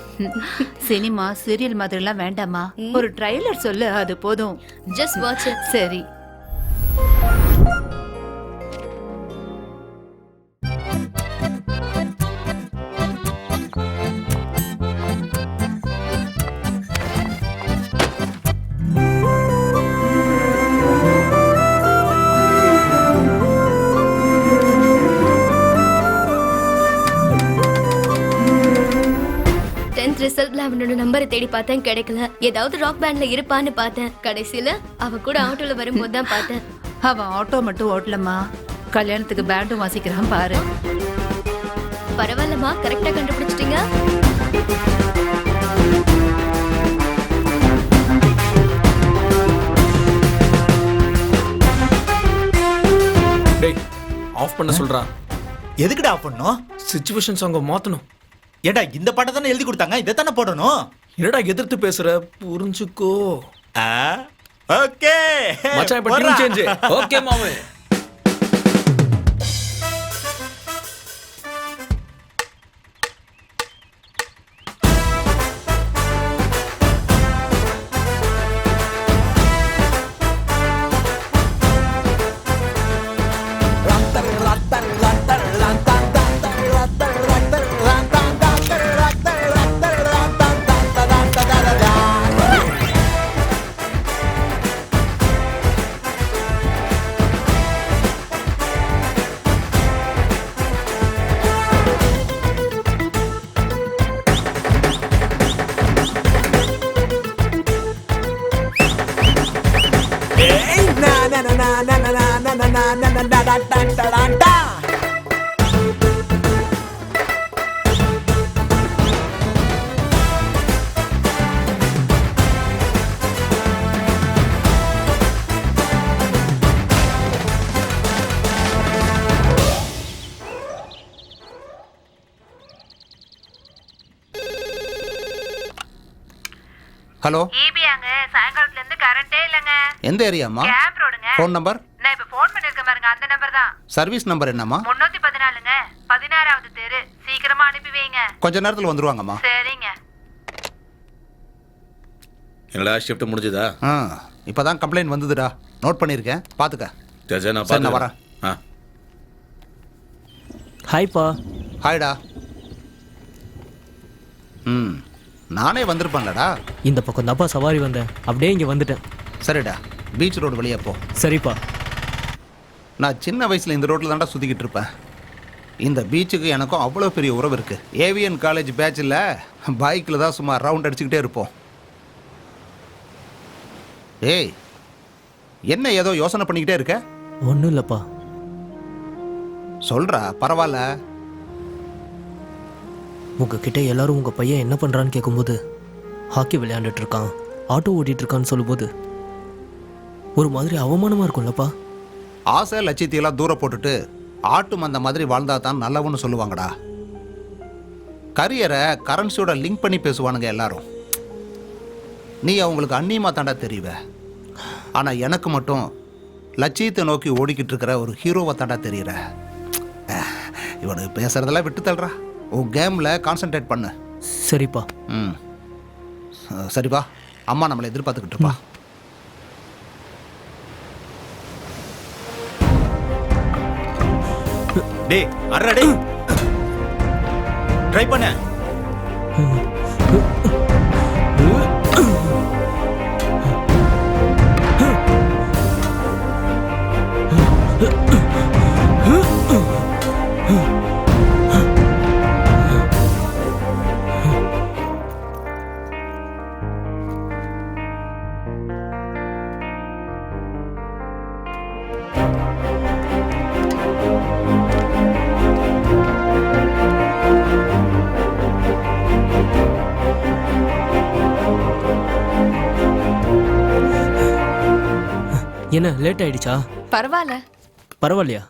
சினிமா சீரியல் மாதிரி எல்லாம் வேண்டாமா, ஒரு ட்ரைலர் சொல்லு, அது போதும். Just watch it. சரி. ரிசல்ட்ல அவனோட நம்பரை தேடி பார்த்தேன், கிடைக்கல. ஏதாவது ராக் பேண்ட்ல இருப்பான்னு பார்த்தேன். கடைசியில அவ கூட ஆட்டோல வரும்போது தான் பார்த்தேன். அவன் ஆட்டோ மட்டும் ஓட்டலமா, கல்யாணத்துக்கு பேண்டும் வாசிக்கிறான் பாரு. பரவாயில்லமா, கரெக்டா கண்டுபிடிச்சிட்டீங்க. டேய், ஆஃப் பண்ண சொல்றா. எதுக்குடா ஆஃப் பண்ணனும்? சிச்சுவேஷன் சாங்க மாத்தணும். ஏடா இந்த பாட்டை தானே எழுதி கொடுத்தாங்க, இதை தானே போடணும். என்னடா எதிர்த்து பேசுற, புரிஞ்சுக்கோ. ஓகே மச்சான், இப்ப டியூன் சேஞ்ச். ஓகே மாமே. ஹலோ ஈபியாங்க சாயங்காலத்துல இருந்து கரண்டே இல்லங்க. எந்த ஏரியாம்மா? கேப் ரோடுங்க. Phone number? நான் இப்ப ஃபோன் பண்ணிருக்கேன் பாருங்க, அந்த நம்பர் தான். சர்வீஸ் நம்பர் என்னம்மா? 314ங்க, 16வது தெரு. சீக்கிரமா அனுப்பி வைங்க. கொஞ்ச நேரத்தில் வந்துருவாங்கம்மா. சரிங்க. என்னடா ஷிஃப்ட் முடிஞ்சதா? இப்பதான் கம்ப்ளைண்ட் வந்ததுடா, நோட் பண்ணியிருக்கேன், பார்த்துக்க. சரி நான் சரி, நான் வரேன். ஹாய்ப்பா. ஹாய்டா. நானே வந்திருப்பேன்லடா. இந்த பக்கம் தான்ப்பா சவாரி வந்தேன், அப்படியே இங்கே வந்துட்டேன். சரிடா, பீச் ரோடு வழியா போ. சரிப்பா. நான் சின்ன வயசில் இந்த ரோட்டில் தான்டா சுற்றிக்கிட்டு இருப்பேன். இந்த பீச்சுக்கு எனக்கும் அவ்வளோ பெரிய உறவு இருக்குது. ஏவிஎன் காலேஜ் பேட்சில் பைக்கில் தான் சும்மா ரவுண்ட் அடிச்சுக்கிட்டே இருப்போம். ஏய், என்ன ஏதோ யோசனை பண்ணிக்கிட்டே இருக்க? ஒன்றும் இல்லைப்பா. சொல்கிறா, பரவாயில்ல. உங்ககிட்ட எல்லாரும் உங்கள் பையன் என்ன பண்ணுறான்னு கேட்கும்போது ஹாக்கி விளையாண்டுட்டு இருக்கான், ஆட்டோ ஓட்டிகிட்டு இருக்கான்னு சொல்லும்போது ஒரு மாதிரி அவமானமாக இருக்கும்லப்பா. ஆசை லட்சியத்தையெல்லாம் தூரம் போட்டுட்டு ஆட்டு மந்த மாதிரி வாழ்ந்தா தான் நல்லவன்னு சொல்லுவாங்கடா. கரியரை கரன்சியோட லிங்க் பண்ணி பேசுவானுங்க எல்லாரும். நீ அவங்களுக்கு அந்நியமாக தாண்டா தெரியுவ. ஆனால் எனக்கு மட்டும் லட்சியத்தை நோக்கி ஓடிக்கிட்டு இருக்கிற ஒரு ஹீரோவை தாண்டா தெரியுற. இவனுக்கு பேசுறதெல்லாம் விட்டு தள்ளுறா, உன் கேமில் கான்சென்ட்ரேட் பண்ணு. சரிப்பா. சரிப்பா, அம்மா நம்மளை எதிர்பார்த்துக்கிட்டு இருப்பா. டேய் அறடா, டேய் ட்ரை பண்ண. என்ன லேட் ஆயிடுச்சா? பரவாயில்ல. பரவாயில்லையா?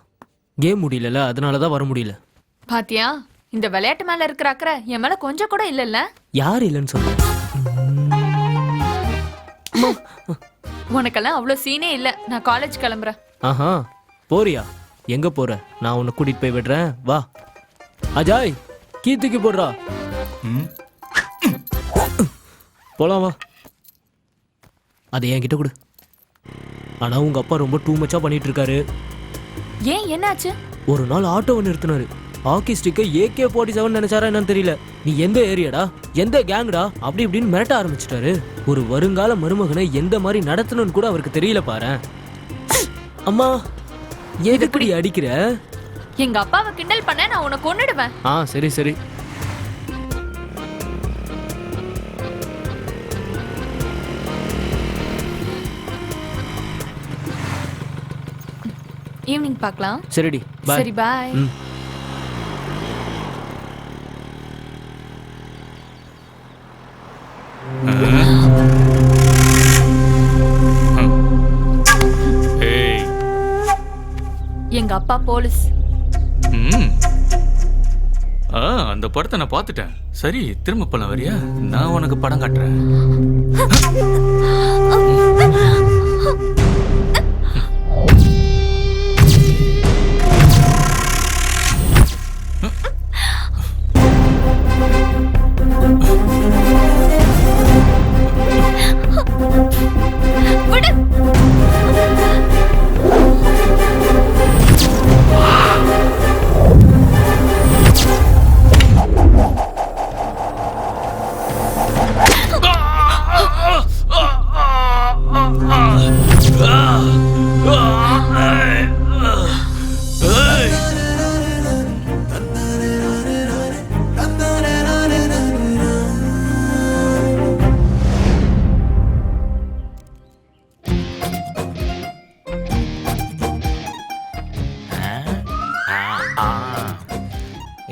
கேம் முடியல, அதனால தான் வர முடியல. பாத்தியா, இந்த விளையாட்டு மேல இருக்கிற அக்கறை என் மேல கொஞ்சம் கூட இல்லல்ல. யார் இல்லைன்னு சொல்ற? உனக்கெல்லாம் அவ்வளவு சீனே இல்ல. நான் காலேஜ் கிளம்புறேன். ஆஹா, போறியா? எங்க போற? நான் உன்னை கூட்டிட்டு போய் விடுறேன், வா. அஜாய், கீ தூக்கி போடுறா. போலாம், வா. அதை என்கிட்ட கொடு. ஆனா உங்க அப்பா ரொம்ப டூ மச்சா பண்ணிட்டு இருக்காரு. ஏன், என்னாச்சு? ஒரு நாள் ஆட்டோவை நிறுத்தினாரு. ஹாக்கி ஸ்டிக்கை AK-47 நினைச்சாரா என்னன்னு தெரியல. நீ எந்த ஏரியாடா, எந்த கேங்டா, அப்படி இப்படின்னு மிரட்ட ஆரம்பிச்சிட்டாரு. ஒரு வருங்கால மருமகனை எந்த மாதிரி நடத்தணும்னு கூட அவருக்கு தெரியல பாரு. அம்மா, எதுக்குடி அடிக்கிற? எங்க அப்பாவை கிண்டல் பண்ண நான் உன்னை கொன்னுடுவேன். சரி சரி. ஈவினிங் பார்க்கலாம். சரிடி, பை. சரி, பாய். எங்க அப்பா போலீஸ். அந்த படத்தை நான் பார்த்துட்டேன். சரி, திரும்ப போலாம் வரியா? நான் உனக்கு படம் காட்டுறேன்.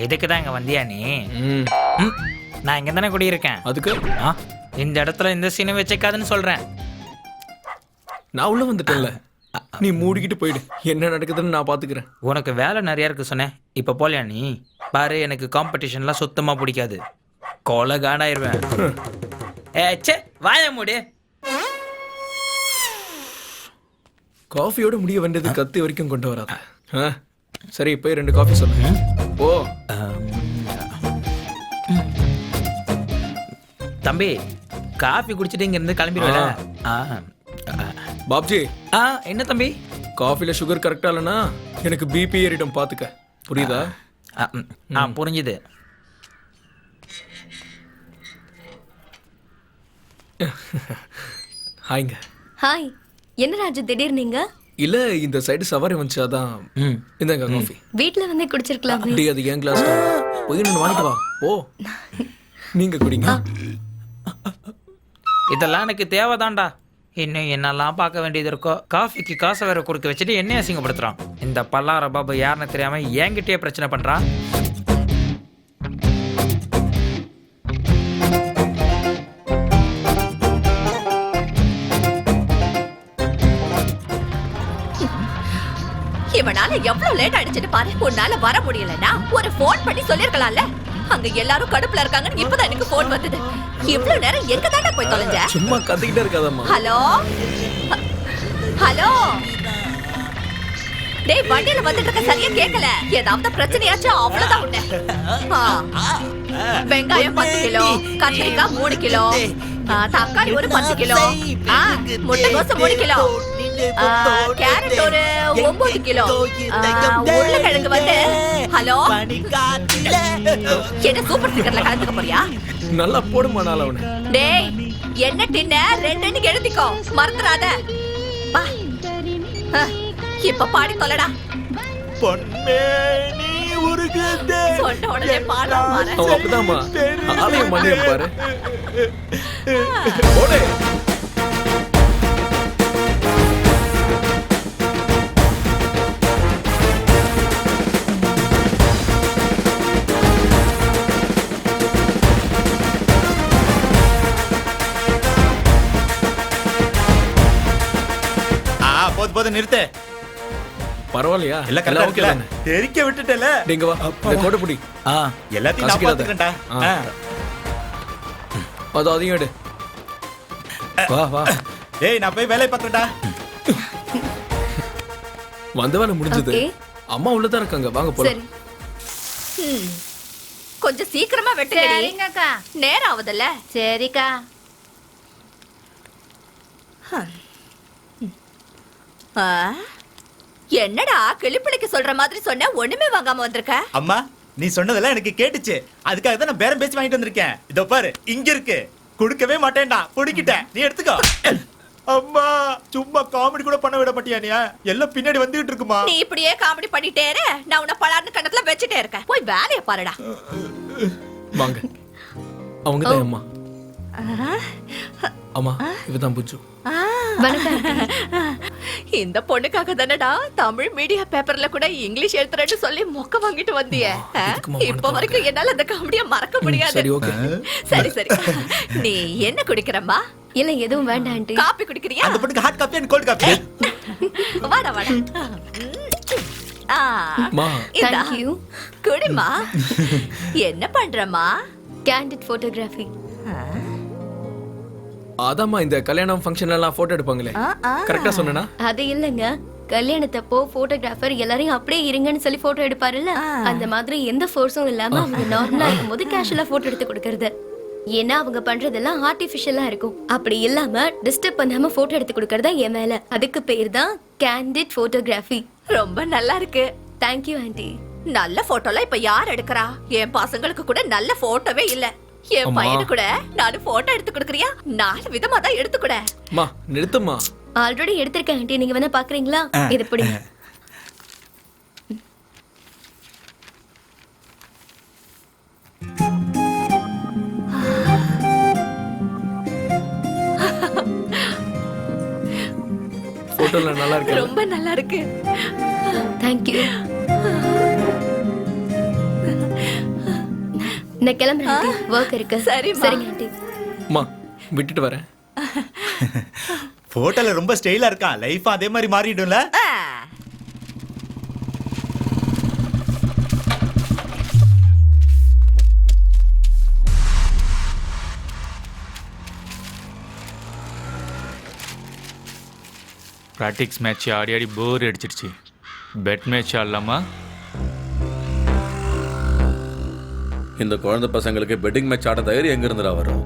எதுக்கு தான் இங்க வந்தியா நீ? நான் இங்க தானே குடியிருக்கேன். அதுக்கு இந்த இடத்துல இந்த சீனை வச்சுக்காதுன்னு சொல்றேன். நான் உள்ள வந்துட்டேன்ல, நீ மூடிக்கிட்டு போயிடு. என்ன நடக்குதுன்னு நான் பாத்துக்கிறேன். உனக்கு வேலை நிறைய இருக்கு சொன்னேன், இப்ப போலியா நீ? பாரு, எனக்கு காம்படிஷன்லாம் சுத்தமா பிடிக்காது. கொலை காடாயிருவேன். ச்சே வாய மூடு. காஃபியோட முடிய வேண்டியது கத்தி வரைக்கும் கொண்டு வராத. சரி போய் 2 காஃபி சொல்லு. ஓ தம்பி காஃபி குடிச்சிட்டு இங்க இருந்து கிளம்பிடுவேல. பாப்ஜி என்ன தம்பி? காஃபில சுகர் கரெக்டா இல்லைன்னா எனக்கு பிபி ஏறிடும் பாத்துக்க. புரியுதா? புரிஞ்சுது. ஹாய்ங்க. ஹாய். என்ன ராஜு திடீர் நீங்க? இல்ல இந்த சைடு சவாரி வந்துச்சு அதான். இந்தாங்க காஃபி. வீட்ல வந்து குடிச்சிருக்கலாம். அப்படியே அது ஏன் கிளாஸ் போய் நான் வாங்கிட்டு வா. ஓ நீங்க குடிங்க. இதெல்லாம் எனக்கு தேவைதான்டா. இன்னும் என்னெல்லாம் பார்க்க வேண்டியது இருக்கோ. காஃபிக்கு காசை வேற குறுக்க வச்சுட்டு என்ன அசிங்கப்படுத்துறான். இந்த பல்லார பாபு யாருன்னு தெரியாம என்கிட்டயே பிரச்சனை பண்றான். இவனால எவ்வளவு லேட் ஆயிடுச்சுன்னு பாரு. உன்னால வர முடியலன்னா ஒரு போன் பண்ணி சொல்லிருக்கலாம்ல. அங்க எல்லாரும் கடுப்புல இருக்காங்கன்னு இப்பதான் எனக்கு போன் வந்தது. இவ்வளவு நேரம் எங்க தானே போய் தொலைஞ்ச? சும்மா கத்திக்கிட்டே இருக்காதம்மா. ஹலோ ஹலோ டேய் வண்டியில வந்துட்டு இருக்க சரியா கேட்கல. ஏதாவது பிரச்சனையாச்சும் அவ்வளவுதான் உன்ன. வெங்காயம் 10 கிலோ, கத்திரிக்காய் 3 கிலோ, தக்காளி ஒரு 10 கிலோ, முட்டைகோசு 3 கிலோ, கேரட் ஒரு 9 கிலோ, உருளைக்கிழங்கு வந்து ஹலோ என்ன சூப்பர் சிக்கர்ல கலந்துக்க போறியா? நல்லா போடுமா நாள அவனே. டேய் என்ன டின்ன 2 எழுதிக்கோ மறந்துடாத. இப்ப பாடி தொலைடா. பொன்மேனி உருகுதே. சொன்ன உடனே பாடா மாற. அப்பதாம்மா ஆலயம் மண்ணியம் பாரு. ஓடே. போது நிறுத்து. பரவாயில்லையா? இல்ல கரெக்ட்டா தெரிக்க விட்டுட்டல. நீங்க வா. இந்த கோட புடி. எல்லாத்தையும் நான் பாத்துக்கறேன்டா. அது அதையும் எடு. வா வா. ஏய் நான் போய் வேலைய பார்க்கறேன்டா. வந்த வேலை முடிஞ்சது. அம்மா உள்ள தான் இருக்காங்க. வாங்க போலாம். சரி. கொஞ்சம் சீக்கிரமா வெட்டுங்கடி. சரிங்கக்கா. நேரம் ஆகுதுல்ல. சரிக்கா. என்னடா கிளிப்பிளிக்கு சொல்ற மாதிரி சொன்ன ஒண்ணுமே வாங்காம வந்திருக்க? அம்மா நீ சொன்னதெல்லாம் எனக்கு கேட்டுச்சு. அதுக்காக தான் நான் பேரம் பேசி வாங்கிட்டு வந்திருக்கேன். இதோ பாரு இங்க இருக்கு. கொடுக்கவே மாட்டேன்டா. புடிக்கிட்டேன். நீ எடுத்துக்கோ. அம்மா சும்மா காமெடி கூட பண்ண விட மாட்டியா நீ? எல்லாம் பின்னாடி வந்துட்டு இருக்குமா. நீ இப்படியே காமெடி பண்ணிட்டே இரு. நான் உன்னை பலார்னு கண்ணத்துல வச்சிட்டே இருக்கேன். போய் வேலைய பாருடா. வாங்க. அவங்க தான் அம்மா. அம்மா இவதான் புஜ்ஜு. இந்த பொண்ணுக்காக தானடா தமிழ் மீடியா பேப்பர்ல கூட இங்கிலீஷ் எழுத்துறேன்னு சொல்லி மொக்க வாங்கிட்டு வந்தியே. இப்ப வரைக்கும் என்னால அந்த காமெடியை மறக்க முடியாது. சரி சரி. நீ என்ன குடிக்கிறம்மா? இல்ல எதுவும் வேண்டாம் ஆண்டி. காபி குடிக்கிறியா? அந்த பொண்ணுக்கு hot coffee and cold coffee. வாடா வாடா. Thank you. குடிமா. என்ன பண்றமா? Candid photography. அதாம்மா இந்த கல்யாணம் ஃபங்க்ஷன் எல்லாம் போட்டோ எடுப்பாங்களே. கரெக்ட்டா சொன்னேனா? அது இல்லங்க. கல்யாணத்தப்போ போட்டோகிராஃபர் எல்லாரையும் அப்படியே இருங்கன்னு சொல்லி போட்டோ எடுப்பாருல்ல, அந்த மாதிரி எந்த ஃபோர்ஸும் இல்லாம அவங்க நார்மலா இருக்கும்போது கேஷுவலா போட்டோ எடுத்து கொடுக்கறது. ஏன்னா அவங்க பண்றதெல்லாம் ஆர்டிஃபிஷியலா இருக்கும். அப்படி இல்லாம டிஸ்டர்ப் பண்ணாம போட்டோ எடுத்து கொடுக்கறதா என் மேல. அதுக்கு பேர் தான் கேண்டிட் போட்டோகிராஃபி. ரொம்ப நல்லா இருக்கு. Thank you aunty. நல்ல போட்டோலாம் இப்ப யார் எடுக்கிறா? என் பசங்களுக்கு கூட நல்ல போட்டோவே இல்ல. என் பையனு கூட நானு போட்டோ எடுத்து கொடுக்கறியா? 4 விதமா தான் எடுத்து கொடு. மா நிறுத்துமா. ஆல்ரெடி எடுத்திருக்கேன் ஆண்டி. நீங்க வேணா பாக்குறீங்களா? இது பிடிங்க. போட்டோல நல்லா இருக்கு. ரொம்ப நல்லா இருக்கு. தேங்க்யூ. நான் கிளம்புறேன் ஆண்டி. வர்க் இருக்கு. சரிங்க ஆண்டி. அம்மா விட்டுட்டு வரேன். போட்டோல ரொம்ப ஸ்டைலா இருக்கான். லைஃப் அதே மாதிரி மாறிடும்ல. ப்ராக்டிக்ஸ் மேட்ச் ஆடி ஆடி போர் அடிச்சிருச்சு. பெட் மேட்ச் ஆடலாமா? இந்த குழந்தை பசங்களுக்கு பெட்டிங் மேட்ச் ஆட தைரியம் எங்க இருந்துடா வரும்?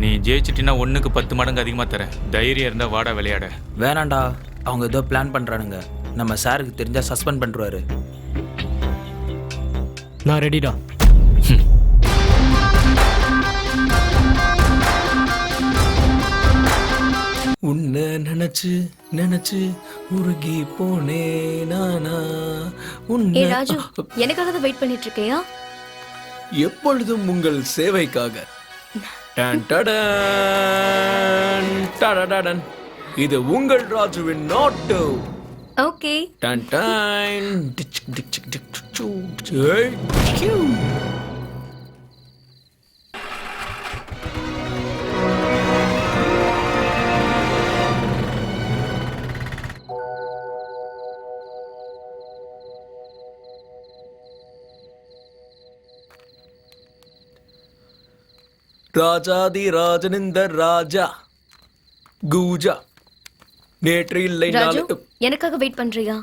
நீ ஜெயிச்சிட்டினா 1க்கு 10 மடங்கு அதிகமாக தரேன். தைரியம் இருந்தால் வாடா விளையாட. வேணாண்டா, அவங்க ஏதோ பிளான் பண்ணுறானுங்க. நம்ம சாருக்கு தெரிஞ்சால் சஸ்பெண்ட் பண்ணுறாரு. நான் ரெடிடா. உன்னை நினைச்சு நினைச்சு உருகி போனே நானா. ஏ ராஜு, எனக்காக தான் வெயிட் பண்ணிட்டு இருக்கியா? எப்பொழுதும் உங்கள் சேவைக்காக. டன் டடன், டடடடன். இது உங்கள் ராஜுவின் நாட்டு. Okay. Done done, ditch ditch ditch ditch சு, ஏய், கியூ. ராஜாதி ராஜனிந்த ராஜா கூஜா நேற்று இல்லை ராஜு, நாளை. எனக்காக வெயிட் பண்றியா?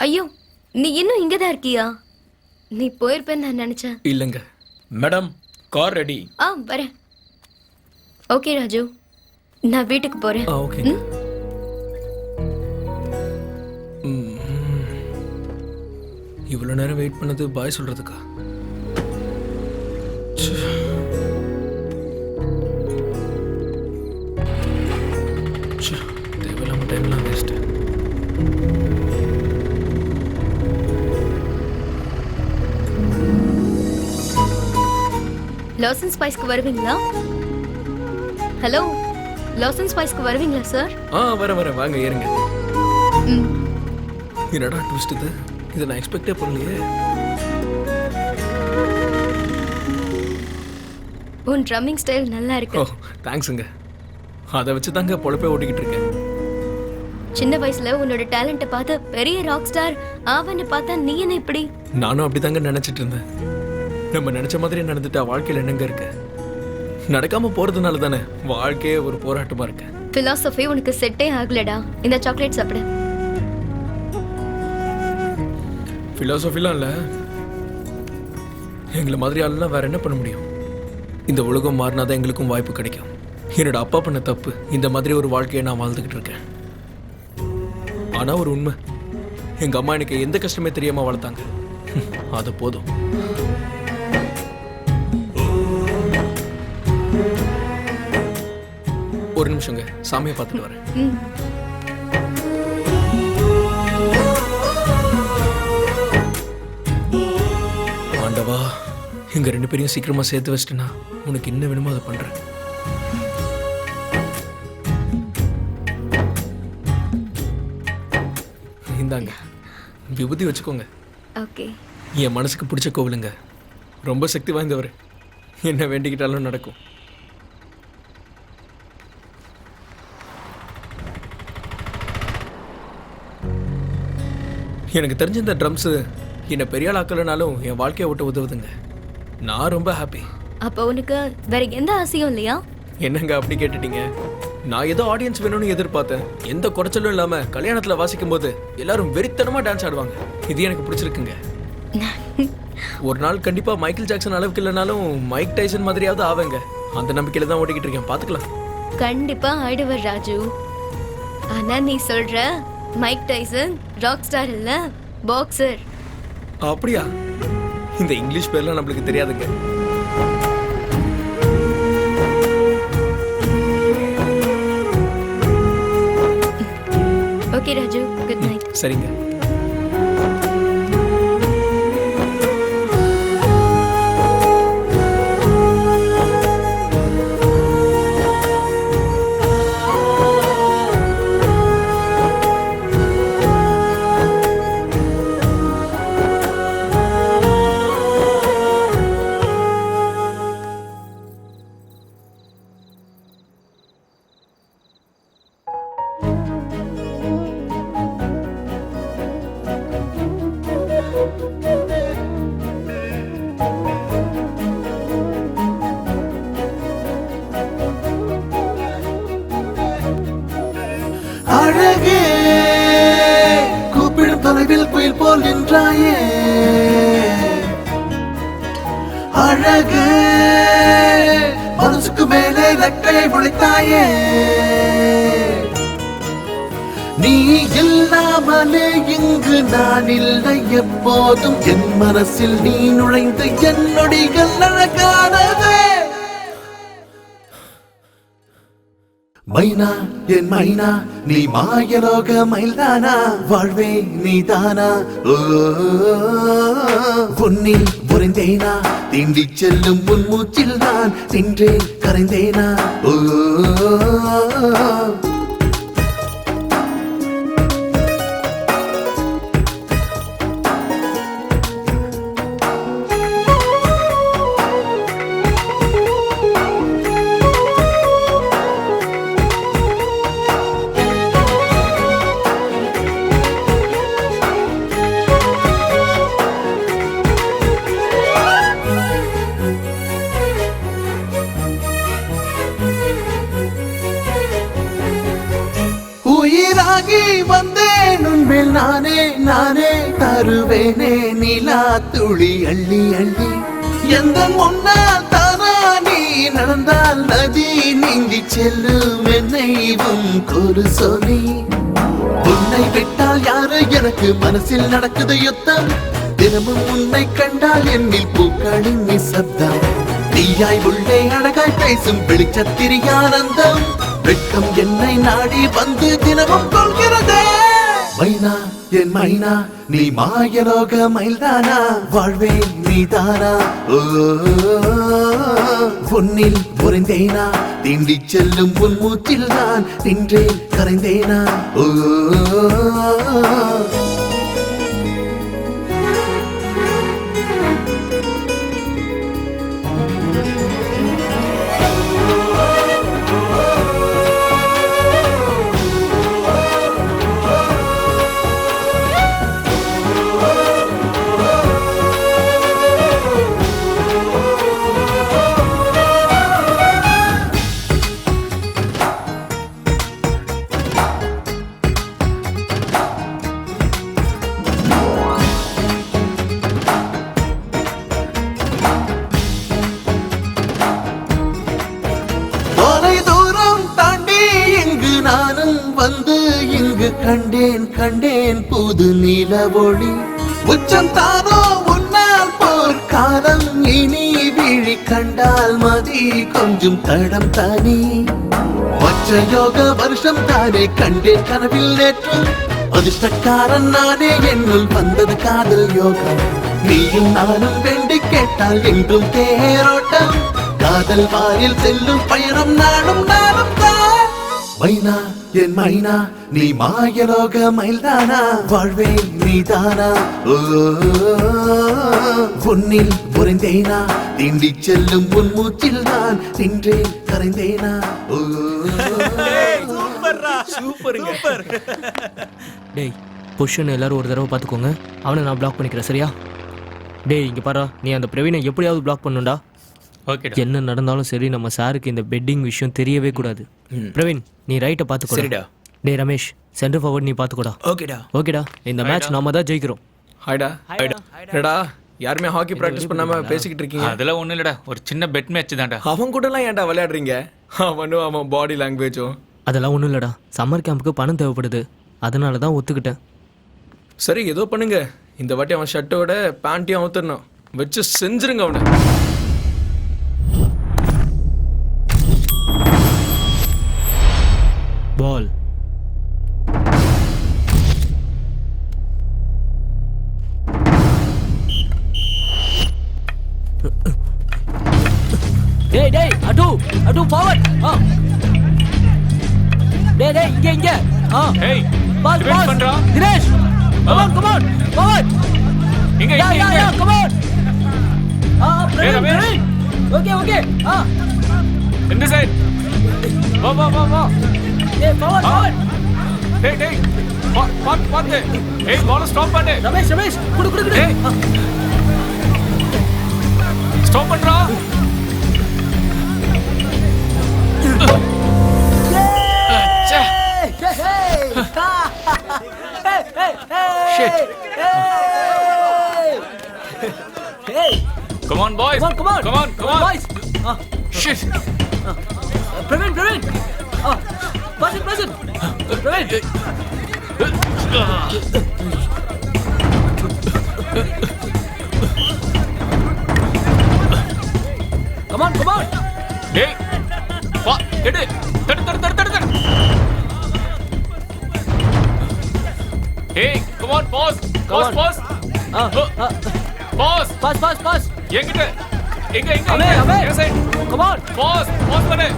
ஐயோ, நீ இன்னும் இங்கதான் இருக்கியா? நீ போயிருப்பேன்னு நான் நினைச்சேன். இல்லைங்க மேடம், கார் ரெடி. வரேன். ஓகே ராஜு, நான் வீட்டுக்கு போறேன். ஓகே. இவ்வளவு நேரம் வெயிட் பண்ணது பாய் சொல்றதுக்கா? தேவையில்லாம டைம்லாம் வேஸ்ட். லாசன் ஸ்பைஸ்க்கு வருவீங்களா? ஹலோ, லாசன் ஸ்பைஸ்க்கு வருவீங்களா சார்? வர வாங்க ஏறுங்க. என்னடா ட்விஸ்ட் இது? இதை நான் எக்ஸ்பெக்டே பண்ணலையே. உன் ட்ரம்மிங் ஸ்டைல் நல்லா இருக்கு. தேங்க்ஸுங்க. அதை வச்சு தாங்க பொழப்பே ஓட்டிக்கிட்டு இருக்கேன். சின்ன வயசுல உன்னோட டேலண்ட்டை பார்த்து பெரிய ராக் ஸ்டார் ஆவன்னு பார்த்தா நீ என்ன இப்படி? நானும் அப்படிதாங்க நினைச்சிட்டு இருந்தேன். நம்ம நினைச்ச மாதிரி நடந்துட்டா வாழ்க்கையில் என்னங்க இருக்கு? நடக்காம போறதுனால தானே வாழ்க்கையே ஒரு போராட்டமா இருக்கு. பிலாசபி உனக்கு செட்டே ஆகலடா. இந்த சாக்லேட் சாப்பிடு. பிலாசபிலாம் இல்ல, எங்களை மாதிரி ஆளுலாம் வேற என்ன பண்ண முடியும்? இந்த உலகம் மாறினாதான் எங்களுக்கும் வாய்ப்பு கிடைக்கும். என்னோட அப்பா பண்ண தப்பு, இந்த மாதிரி ஒரு வாழ்க்கையை நான் வாழ்ந்துகிட்டு இருக்கேன். ஆனா ஒரு உண்மை, எங்க அம்மா எனக்கு எந்த கஷ்டமே தெரியாம வளர்த்தாங்க. அது போதும். ஒரு நிமிஷங்க, சாமியை பார்த்துட்டு வரேன். ஆண்டவா, எங்க 2 பேரையும் சீக்கிரமா சேர்த்து வச்சிட்டேன்னா உனக்கு என்ன வேணுமோ அதை பண்றேன். இந்தாங்க, விபூதி வச்சுக்கோங்க. ஓகே. என் மனசுக்கு பிடிச்ச கோவிலுங்க. ரொம்ப சக்தி வாய்ந்தவர். என்ன வேண்டிக்கிட்டாலும் நடக்கும். எனக்கு தெரிஞ்ச இந்த ட்ரம்ஸ் என்னை பெரிய ஆள் ஆக்கலனாலும் என் வாழ்க்கையை விட்டு உதவுதுங்க. நான் ரொம்ப ஹாப்பி. அப்போ உனக்கு வேற எந்த ஆசையும் இல்லையா? என்னங்க அப்படி கேட்டுட்டீங்க? நான் ஏதோ ஆடியன்ஸ் வேணும்னு எதிர்பார்த்தேன். எந்த குறைச்சலும் இல்லாம கல்யாணத்துல வாசிக்கும் போது எல்லாரும் வெறித்தனமா டான்ஸ் ஆடுவாங்க. இது எனக்கு பிடிச்சிருக்குங்க. ஒரு நாள் கண்டிப்பா மைக்கேல் ஜாக்சன் அளவுக்கு இல்லைனாலும் மைக் டைசன் மாதிரியாவது ஆவேங்க. அந்த நம்பிக்கையில தான் ஓடிக்கிட்டு இருக்கேன். பாத்துக்கலாம். கண்டிப்பா ஆயிடுவர் ராஜு. ஆனா நீ சொல்ற மைக் டைசன் ராக் ஸ்டார் இல்ல, பாக்ஸர். அப்படியா? இந்த இங்கிலீஷ் பேர்லாம் நம்மளுக்கு தெரியாதுங்க. Okay Raju, good night. சரிங்க. அழகே கூப்பிடும் தொலைவில் புயல் போல் நின்றாயே அழகே மனசுக்கு மேலே ரெக்கையை முளைத்தாயே நீ இல்லாமலே இங்கு நான் இல்லை எப்போதும் என் மனசில் நீ நுழைந்து என் நொடிகள் அழகானதே மைனா என் மைனா நீ மாயலோக மயில்தானா வாழ்வே நீதானா பொன்னில் புரிந்தேனா தீண்டி செல்லும் உன் மூச்சில் நான் நின்றே கரைந்தேனா உயிராகி வந்தேன் உன்மேல் நானே நானே தருவேனே நிலா துளி அள்ளி அள்ளி எந்த முன்னால் தானா நீ நடந்தால் நதி நீந்தி செல்லும் என்னை உன் ஒரு சொல்லி உன்னை விட்டால் யாரு எனக்கு மனசில் நடக்குது யுத்தம் தினமும் உன்னை கண்டால் என்னில் பூக்களின் நிசப்தம் தீயாய் உள்ளே அழகாய் பேசும் வெளிச்சத்திரி ஆனந்தம் வெட்கம் என்னை நாடி வந்து தினமும் கொள்கிறதே மைனா என் மைனா நீ மாயலோக மயில்தானா வாழ்வே நீதானா பொன்னில் புரிந்தேனா தீண்டி செல்லும் உன் மூச்சில் நான் நின்றே கரைந்தேனா கண்டேன் கண்டேன் புது நில ஒளி உச்சம் தானோ உன்னால் போர்க்காலம் இனி விழி கண்டால் மதி கொஞ்சம் தடம் தனி மற்ற யோக வருஷம் தானே கண்டேன் கனவில் நேற்று அதிர்ஷ்டக்காரன் நானே என்னுள் வந்தது காதல் யோகம் நீயும் நானும் வேண்டி கேட்டால் என்றும் தேரோட்டம் காதல் வாயில் செல்லும் பயணம் நானும் நானும் தான் மைனா என் மைனா நீ மாயலோக மயில்தானா வாழ்வே நீதானா பொன்னில் புரிந்தேனா தீண்டி செல்லும் உன் மூச்சில் நான் நின்றே கரைந்தேனா சூப்பர் டேய் பொஷன் எல்லாரும் ஒரு தடவை பார்த்துக்கோங்க அவனை நான் பிளாக் பண்ணிக்கிறேன் சரியா டேய் இங்கே பாரா நீ அந்த பிரவீனை எப்படியாவது பிளாக் பண்ணுண்டா ஓகே என்ன நடந்தாலும் சரி நம்ம சாருக்கு இந்த பெட்டிங் விஷயம் தெரியவே கூடாது பிரவீன் நீ ரைட்டை பார்த்துக்கோ சரிடா டேய் ரமேஷ் சென்டர் ஃபார்வர்ட் நீ பார்த்துக்கோடா ஓகேடா இந்த மேட்ச் நாம தான் ஜெயிக்கிறோம் ஹாய்டா என்னடா யாருமே ஹாக்கி பிராக்டிஸ் பண்ணாம பேசிக்கிட்டு இருக்கீங்க அதெல்லாம் ஒண்ணும் இல்லடா ஒரு சின்ன பெட் மேட்ச் தான்டா அவன் கூட எல்லாம் ஏன்டா விளையாடுறீங்க அவனும் அவன் பாடி லாங்குவேஜும் அதெல்லாம் ஒன்றும் இல்லடா சம்மர் கேம்புக்கு பணம் தேவைப்படுது அதனால தான் ஒத்துக்கிட்டேன் சரி ஏதோ பண்ணுங்க இந்த வாட்டி அவன் ஷர்ட்டோட பேண்ட்டையும் அவுத்துடணும் வச்சு செஞ்சிருங்க அவனை பால் டேய் அடு ஃபார்வர்ட் டேய் இங்க ஏய் பாஸ் டிஃபென்ஸ் பண்றா தினேஷ் கம் ஆன் ஃபார்வர்ட் இங்க கம் ஆன் ரமேஷ் ஓகே இந்த சைடு வா டேய் ஃபார்வர்ட் டேய் பாத்து ஏய் பால் ஸ்டாப் பண்ணு ரமேஷ் குடு டேய் ஸ்டாப் பண்றா shit. Come on, boys. Come on, boys. Shit. Praveen. Present. Praveen. Come on. Hey. Get it. Tadu. Hey, come on, pause. Pause. Pause. எங்கிட்ட எங்க அவே. எங்க சைடு Come on. பாஸ் பண்ணு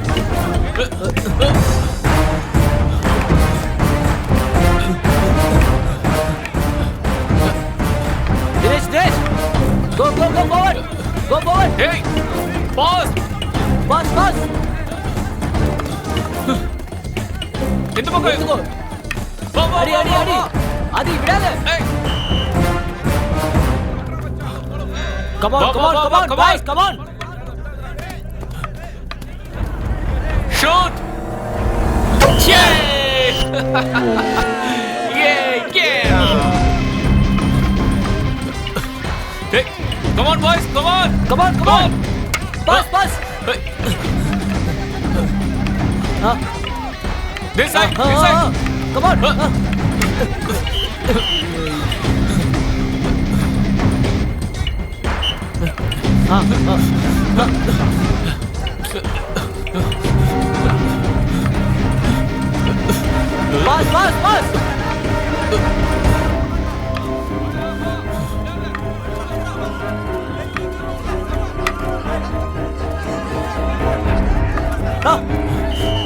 Dinesh. Go forward. hey pass இந்த பக்கம் எடுத்துக்கோ. வா அடி. அடி விடாத. hey Come on, boys. Come on. shoot yeah hey come on boys come on Pass. this side Come on. Pass.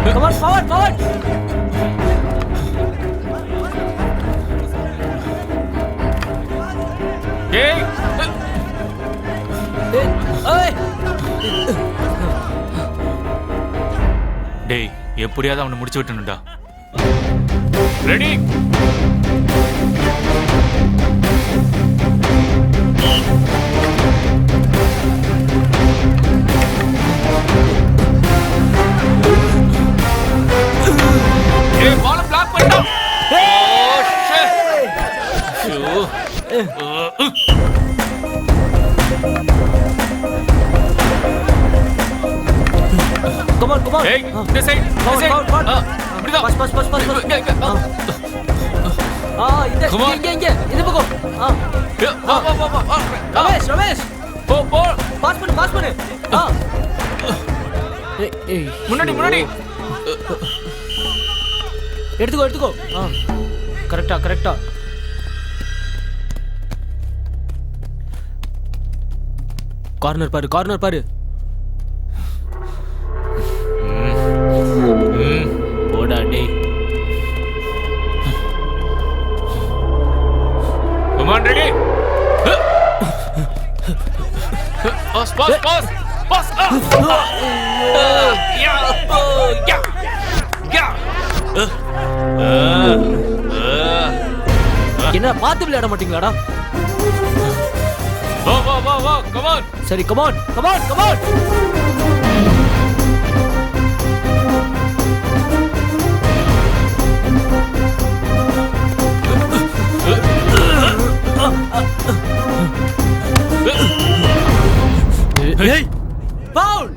Come on, forward. hey டேய் எப்படியாவது அவனை முடிச்சு விட்டணும்டா ரெடி ஏய் பால் பிளாக் பண்ணிட்டா oh shit Come on. hey this side இப்படிதான் Pass. இங்க இந்த பக்கம். ரமேஷ். போ பாஸ் பண்ணு. ஏய் முன்னாடி எடுத்துக்கோ. கரெக்டா. கார்னர் பாரு. போடா டேய். come on ready pass என்ன பார்த்து விளையாட மாட்டீங்களாடா? வா come on சரி come on. hey Foul.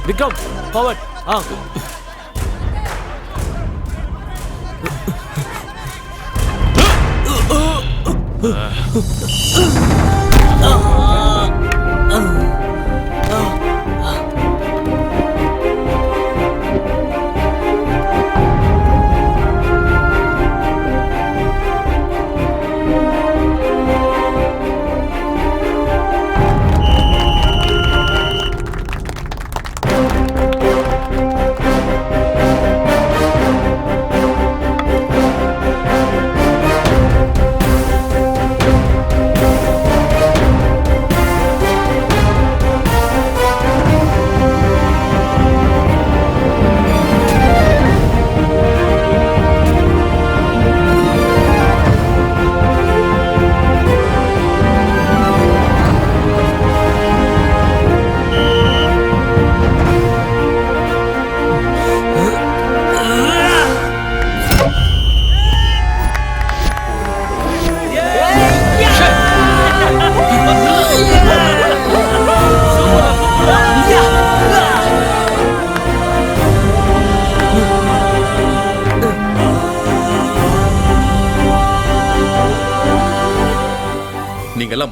Vikram, forward.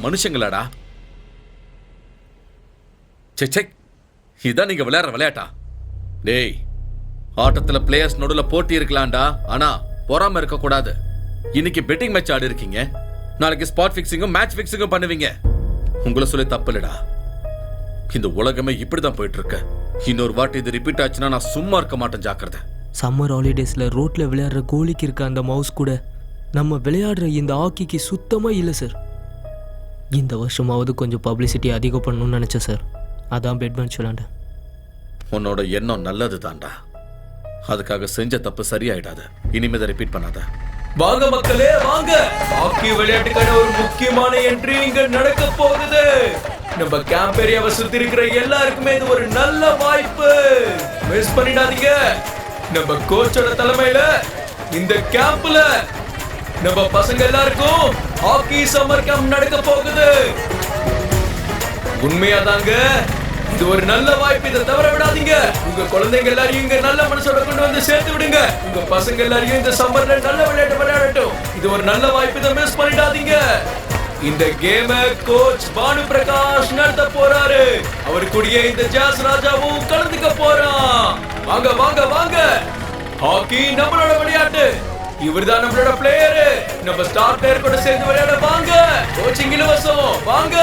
நீங்களாம் மனுஷங்களாடா? சே, இதான் நீங்க விளையாடுற விளையாட்டா? டேய், ஆட்டத்துல பிளேயர்ஸ் நடுவுல போட்டி இருக்கலாம்டா, ஆனா பொறாம இருக்க கூடாது. இன்னைக்கு பெட்டிங் மேட்ச் ஆடி இருக்கீங்க, நாளைக்கு ஸ்பாட் ஃபிக்ஸிங்கும் மேட்ச் ஃபிக்ஸிங்கும் பண்ணுவீங்க. உங்களை சொல்லி தப்பு இல்லடா. இந்த உலகமே இப்படிதான் போயிட்டு இருக்கு. இன்னொரு வாட்டி இது ரிப்பீட் ஆச்சுன்னா நான் சும்மா இருக்க மாட்டேன், ஜாக்கிரதை. சம்மர் ஹாலிடேஸ்ல ரோட்ல விளையாடுற கோலிக்கு இருக்க அந்த மவுஸ் கூட நம்ம விளையாடுற இந்த ஹாக்கிக்கு சுத்தமா இல்லை சார். இந்த வருஷமாவது கொஞ்சம் பப்ளிசிட்டி அதிகம் பண்ணணும்னு நினைச்சேன் சார். அதான் பெட் பெஞ்ச் விளையாண்டேன். உன்னோட எண்ணம் நல்லது தான்டா, அதுக்காக செஞ்ச தப்பு சரியாயிடாது. இனிமே ரிப்பீட் பண்ணாத. வாங்க மக்களே வாங்க, ஹாக்கி விளையாட்டுக்கான ஒரு முக்கியமான என்ட்ரி இங்க நடக்க போகுது. நம்ம கேம்ப் ஏரியாவை சுத்தி இருக்கிற எல்லாருக்குமே இது ஒரு நல்ல வாய்ப்பு, மிஸ் பண்ணிடாதீங்க. நம்ம கோச்சோட தலைமையில இந்த கேம்ப்ல நம்ம பசங்க எல்லாருக்கும் ஹாக்கி சம்மர் கேம்ப் நடக்க போகுது. உண்மையாதாங்க, இது ஒரு நல்ல வாய்ப்பு, இதை தவற விடாதீங்க. உங்க குழந்தைங்க எல்லாரையும் இங்க நல்ல மனசோட கொண்டு வந்து சேர்த்து விடுங்க. உங்க பசங்க எல்லாரையும் இந்த சம்மர்ல நல்ல விளையாட்டு விளையாடட்டும். இது ஒரு நல்ல வாய்ப்பு, இதை மிஸ் பண்ணிடாதீங்க. இந்த கேம கோச் பானு பிரகாஷ் நடத்த போறாரு. அவர் கூடயே இந்த ஜாஸ் ராஜாவும் கலந்துக்க போறான். வாங்க வாங்க வாங்க, ஹாக்கி நம்மளோட விளையாட்டு. இவர்தான் நம்மளோட பிளேயர். நம்ம ஸ்டார் பிளேயர் கூட சேர்ந்து விளையாட வாங்க. கோச்சிங் இலவசம், வாங்க.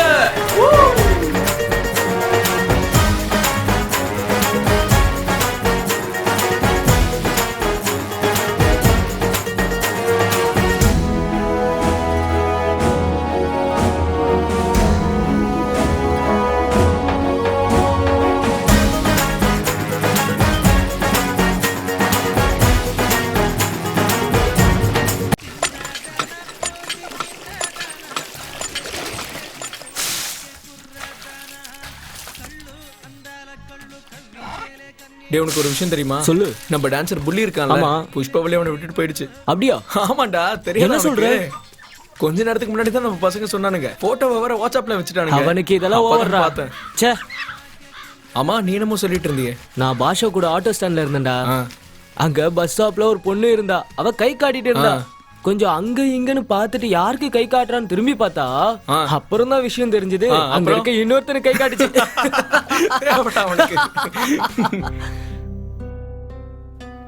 டே, உனக்கு ஒரு விஷயம் தெரியுமா? சொல்லு. நம்ம டான்சர் புள்ளி இருக்கான்ல, ஆமா. புஷ்பாவளி அவனை விட்டுட்டு போயிடுச்சு. அப்படியா? ஆமாண்டா, தெரியும். என்ன சொல்ற? கொஞ்ச நேரத்துக்கு முன்னாடி தான் நம்ம பசங்க சொன்னானுங்க. போட்டோவை வர வாட்ஸ்அப்ல வச்சுட்டானுங்க. அவனுக்கு இதெல்லாம் ஓவர்ரா. பார்த்தேன். ச்சே. ஆமா, நீ என்னமோ சொல்லிட்டு இருந்தீங்க. நான் பாஷா கூட ஆட்டோ ஸ்டாண்ட்ல இருந்தேன்டா. அங்க பஸ் ஸ்டாப்ல ஒரு பொண்ணு இருந்தா, அவ கை காட்டிட்டு இருந்தா. கொஞ்சம் அங்க இங்கன்னு பார்த்துட்டு யாருக்கு கை காட்டுறான்னு திரும்பி பார்த்தா, அப்புறம் தான் விஷயம் தெரிஞ்சது. அங்க இருக்க இன்னொருத்தனை கை காட்டுச்சு.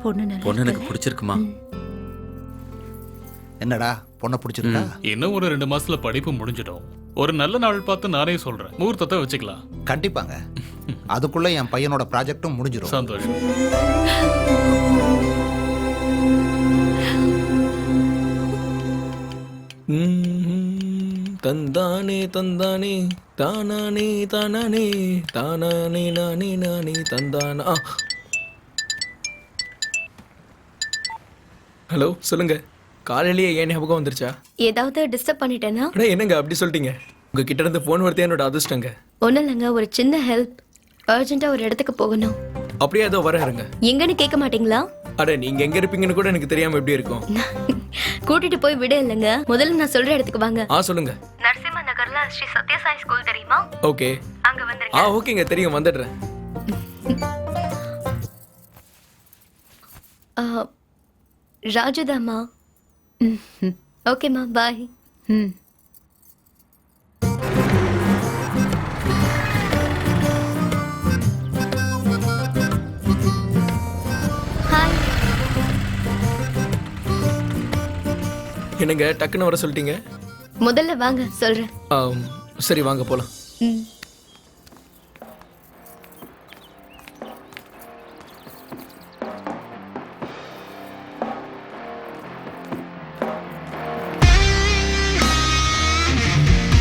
பொண்ணு எனக்கு பிடிச்சிருக்குமா? என்னடா பொண்ணை பிடிச்சிருக்கா? இன்னும் ஒரு 2 மாசத்துல படிப்பு முடிஞ்சிடும். ஒரு நல்ல நாள் பார்த்து நானே சொல்றேன், முகூர்த்தத்தை வச்சுக்கலாம். கண்டிப்பாங்க. அதுக்குள்ள என் பையனோட ப்ராஜெக்டும் முடிஞ்சிடும். சந்தோஷம். தந்தானே தந்தானே தானானே தானானே தானானே நானே நானே தந்தானா. ஹலோ, சொல்லுங்க. காலையிலேயே ஏன் ஞாபகம் வந்துருச்சா? ஏதாவது டிஸ்டர்ப் பண்ணிட்டேனா? அட என்னங்க அப்படி சொல்லிட்டீங்க? உங்க கிட்ட இருந்து போன் வரதே என்னோட அதிர்ஷ்டங்க. ஒன்றும் இல்லைங்க, ஒரு சின்ன ஹெல்ப். அர்ஜென்ட்டாக ஒரு இடத்துக்கு போகணும். அப்படியே ஏதோ வர இருங்க. எங்கன்னு கேட்க மாட்டீங்களா? அட நீங்க எங்க இருப்பீங்கன்னு கூட எனக்கு தெரியாம எப்படி இருக்கும்? கூட்டிட்டு போய் விட இல்லைங்க, முதல்ல நான் சொல்ற இடத்துக்கு வாங்க. சொல்லுங்க. நரசிம்ம நகர்ல ஸ்ரீ சத்யசாய் ஸ்கூல் தெரியுமா? ஓகே. அங்க வந்துருங்க. ஓகேங்க, தெரியும், வந்துடுறேன். ராஜுதாம்மா. ஓகேம்மா, பாய். ஹாய். என்னங்க டக்குன்னு வர சொல்லிட்டீங்க? முதல்ல வாங்க, சொல்றேன். சரி, வாங்க போலாம்.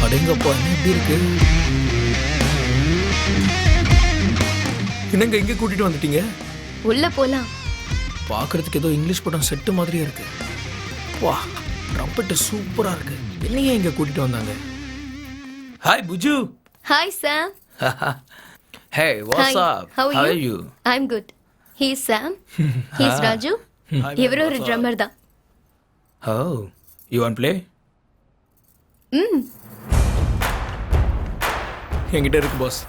அடேங்கப்பா, எப்படி இருக்கு? என்னங்க இங்க கூட்டிட்டு வந்துட்டீங்க? உள்ள போலாம். பாக்குறதுக்கு ஏதோ இங்கிலீஷ் படம் செட்டு மாதிரியே இருக்கு. வா, ட்ரம்பெட் சூப்பரா இருக்கு. என்னையே இங்க கூட்டிட்டு வந்தாங்க? Hi Puju. Hi Sam. Hey, what's up? How are you? I'm good. He's Sam. He's Raju. இவரு ஒரு ட்ரம்மர் தான். Oh, you want play? என்கிட்ட இருக்கு பாஸ்.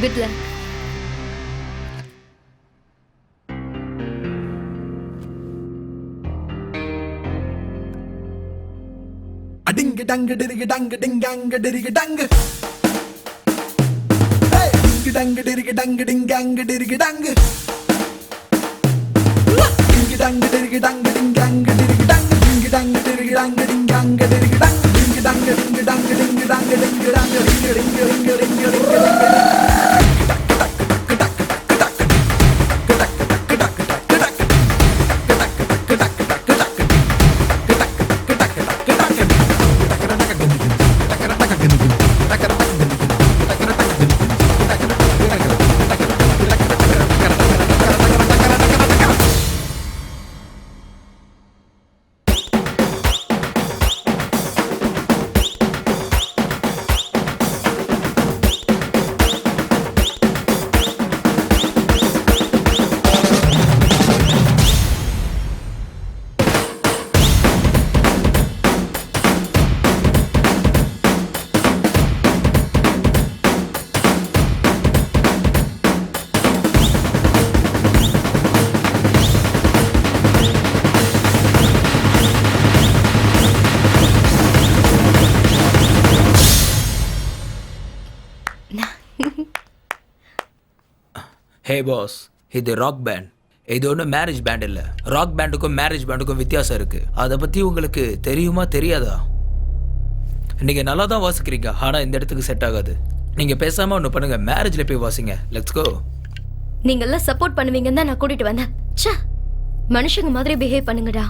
Good luck. அடிங்க டங்க டிரிக டங்க டிங்காங்க டிரிக டங்க டிங்க டங்க டிரிக டங்க டிங்காங்க டிரிக டங்க டிங்க டங்க டிரிக டங்க டிங்காங்க டிரிக டங்க டிங்க டங்க டிரிக டங்க டிங்காங்க டிரிக டங்க டிங்க டங்க டிங்க டங்க டிங்க டங்க டிங்க டங்க டிங்க டிங்க டிங்க டிங்க டிங்க ஹே பாஸ், இது ராக் பேண்ட். இது ஒன்றும் மேரேஜ் பேண்ட் இல்லை. ராக் பேண்டுக்கும் மேரேஜ் பேண்டுக்கும் வித்தியாசம் இருக்கு. அதை பற்றி உங்களுக்கு தெரியுமா தெரியாதா? நீங்கள் நல்லா தான் வாசிக்கிறீங்க, ஆனால் இந்த இடத்துக்கு செட் ஆகாது. நீங்கள் பேசாமல் ஒன்று பண்ணுங்க, மேரேஜில் போய் வாசிங்க. Let's go. நீங்கெல்லாம் சப்போர்ட் பண்ணுவீங்கன்னு தான் நான் கூட்டிட்டு வந்தேன். ச்சே, மனுஷங்க மாதிரி பிஹேவ் பண்ணுங்கடா.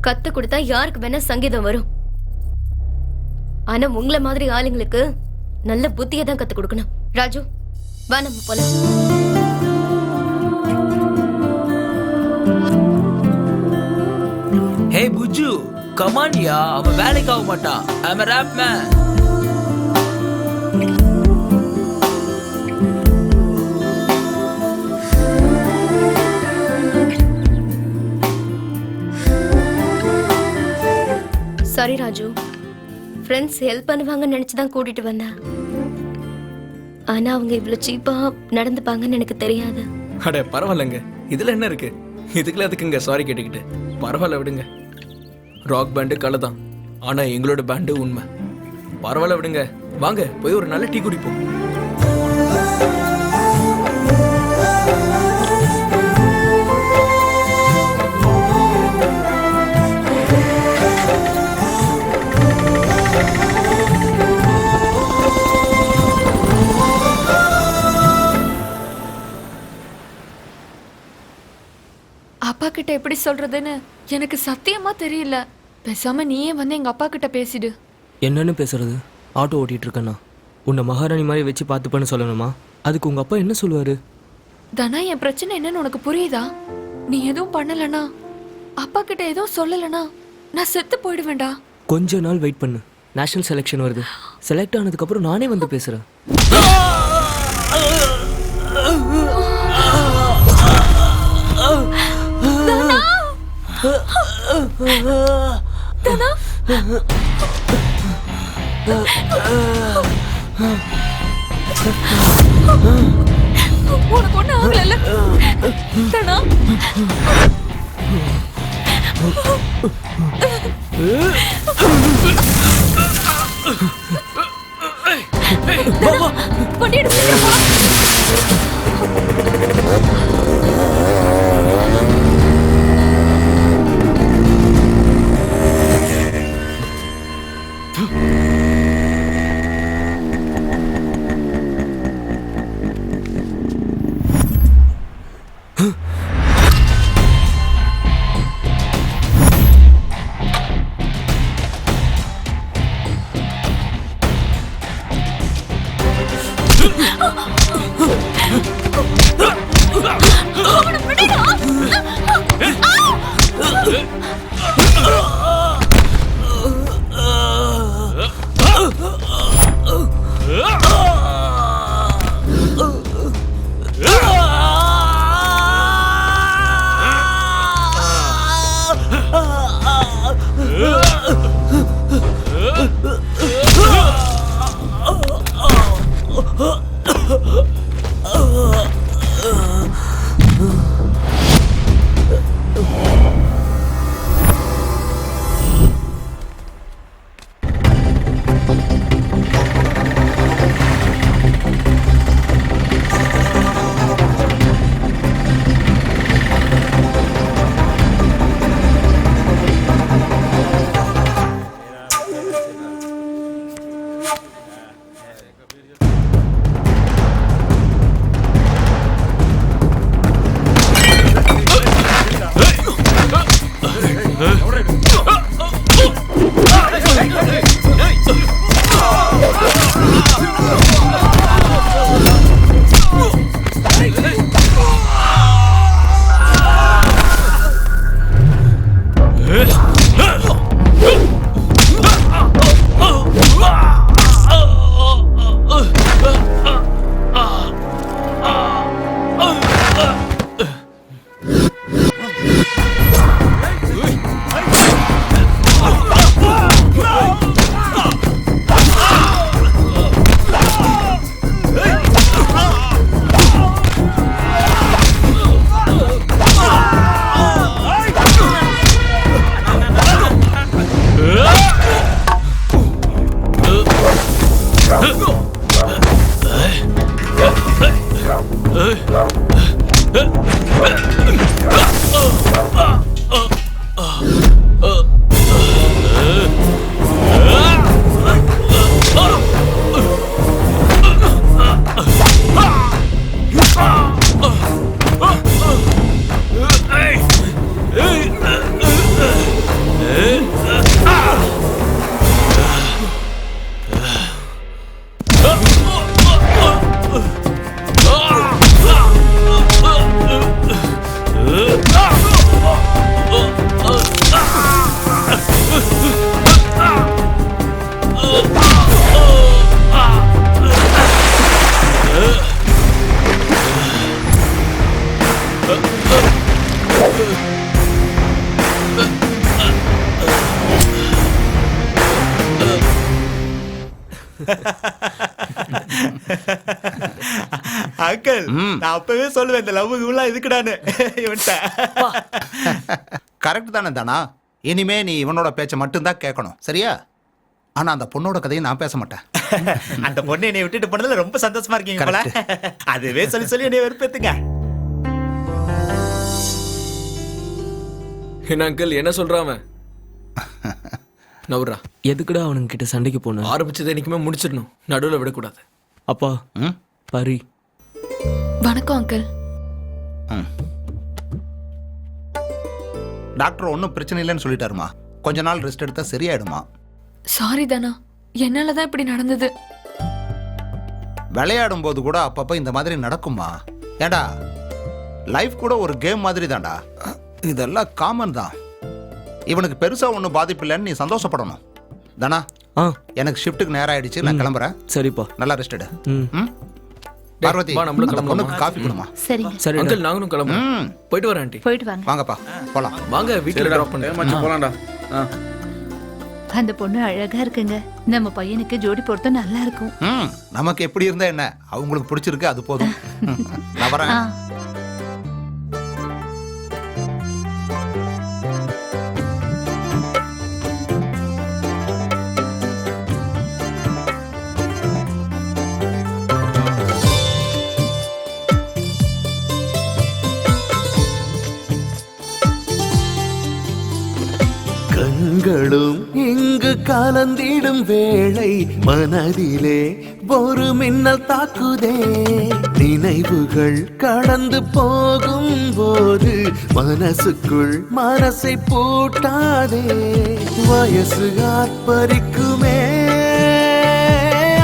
கத்து கொடுத்தா யாருக்கு வேணா சங்கீதம் வரும். ஆனா உங்களை மாதிரி ஆளுங்களுக்கு நல்ல புத்தியை தான் கத்து கொடுக்கணும். ராஜு, வா நம்ம போலாம். ஹே புஜ்ஜு, கமான்யா, அவன் வேலைக்கு ஆக மாட்டான். I'm a rap man. Sorry Raju, friends help பண்ணுவாங்கன்னு நினைச்சு தான் கூட்டிட்டு வந்தேன். ஆனா அவங்க இவ்வளவு சீப்பா நடந்துப்பாங்கன்னு எனக்கு தெரியாது. அட பரவாயில்லைங்க, இதுல என்ன இருக்கு? இதுக்குள்ள எதுக்குங்க சாரி கேட்டுக்கிட்டு? பரவாயில்ல விடுங்க. ராக் பேண்டு கலை தான், ஆனா எங்களோட பேண்டு உண்மை. பரவாயில்ல விடுங்க, வாங்க போய் ஒரு நல்ல டீ குடிப்போம். அப்பா கிட்ட எப்படி சொல்றதுன்னு எனக்கு சத்தியமா தெரியல. பேசாம நீயே வந்து எங்க அப்பா கிட்ட பேசிடு. என்னன்னு பேசுறது? ஆட்டோ ஓட்டிட்டு இருக்கேன்னா உன்னை மகாராணி மாதிரி வச்சு பார்த்துப்பேன்னு சொல்லணுமா? அதுக்கு உங்க அப்பா என்ன சொல்லுவாரு? தனா, என் பிரச்சனை என்னன்னு உனக்கு புரியுதா? நீ எதுவும் பண்ணலனா, அப்பா கிட்ட எதுவும் சொல்லலனா நான் செத்து போயிடுவேன்டா. கொஞ்ச நாள் வெயிட் பண்ணு, நேஷனல் செலெக்ஷன் வருது. செலக்ட் ஆனதுக்கு அப்புறம் நானே வந்து பேசுறேன். தனா, உனக்கு ஒண்ணு ஆகல தனா? வண்டி எடுத்து அங்கிள் நான் அப்பவே சொல்லுவேன் இந்த லவ் உள்ள இதுக்குடான்னு கரெக்ட் தானே தானா? இனிமே நீ இவனோட பேச்சை மட்டும்தான் கேட்கணும், சரியா? ஆனா அந்த பொண்ணோட கதையை நான் பேச மாட்டேன். அந்த பொண்ணு என்னை விட்டுட்டு போனதுல ரொம்ப சந்தோஷமா இருக்கீங்க போல. அதுவே சொல்லி சொல்லி என்னை வெறுப்பேத்துங்க. என்ன அங்கிள் என்ன சொல்றான்? நவுரா எதுக்குடா அவனுங்க கிட்ட சண்டைக்கு போன? ஆரம்பிச்சதை என்னைக்குமே முடிச்சிடணும், நடுவில் விடக்கூடாது. அப்பா பரி. வணக்கம் அங்கிள். டாக்டர் ஒன்றும் பிரச்சனை இல்லைன்னு சொல்லிட்டாருமா. கொஞ்ச நாள் ரெஸ்ட் எடுத்தா சரியாயிடுமா. சாரி தானா, என்னாலதான் இப்படி நடந்தது. விளையாடும் போது கூட அப்பப்ப இந்த மாதிரி நடக்குமா? ஏண்டா லைஃப் கூட ஒரு கேம் மாதிரி தான்டா. இதெல்லாம் காமன் தான். இவனுக்கு பெருசா ஒன்றும் பாதிப்பு இல்லைன்னு நீ சந்தோஷப்படணும் தானா? எனக்கு ஷிஃப்ட்டுக்கு நேரம் ஆயிடுச்சு, நான் கிளம்புறேன். சரிப்பா, நல்லா ரெஸ்ட் எடு. பார்வதி, அந்த பொண்ணுக்கு காஃபி கொடுமா. சரிங்க. சரி அங்கிள், நாங்களும் கிளம்புறோம். போயிட்டு வரேன் ஆண்டி. போயிட்டு வாங்க. வாங்கப்பா போலாம். வாங்க வீட்டுல டிராப் பண்ணு. போலாம்டா. அந்த பொண்ணு அழகா இருக்குங்க. நம்ம பையனுக்கு ஜோடி பொருத்தம் நல்லா இருக்கும். நமக்கு எப்படி இருந்தா என்ன, அவங்களுக்கு பிடிச்சிருக்கு அது போதும். நான் வரேன். கண்களும் இங்கு கலந்திடும் வேளை மனதிலே ஒரு மின்னல் தாக்குதே. நினைவுகள் கடந்து போகும் போது மனசுக்குள் மனசை பூட்டாதே. வயசு ஆர்ப்பரிக்குமே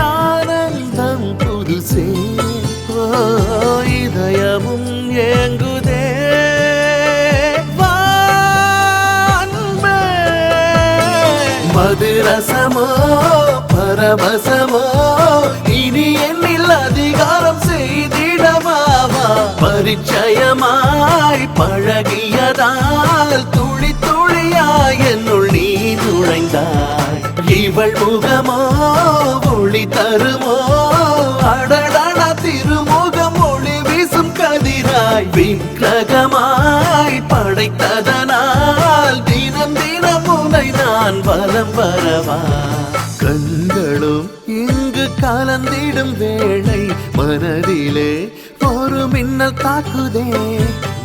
ஆனந்தம் புதுசே. இதயமும் ஏங்குதே. மதுரசமோ பரவசமோ இனி என்னில் அதிகாரம் செய்திடவாவா. பரிச்சயமாய் பழகியதால் துளி துளியாய் என்னுள் நீ நுழைந்தாய். இவள் முகமோ ஒளி தருமோ அடடட திரு விக்கிரகமாய் படைத்ததனால் தினம் தினம் உனை நான் வலம் வரவா கண்களும் இங்கு கலந்திடும் வேளை மனதிலே ஒரு மின்னல் தாக்குதே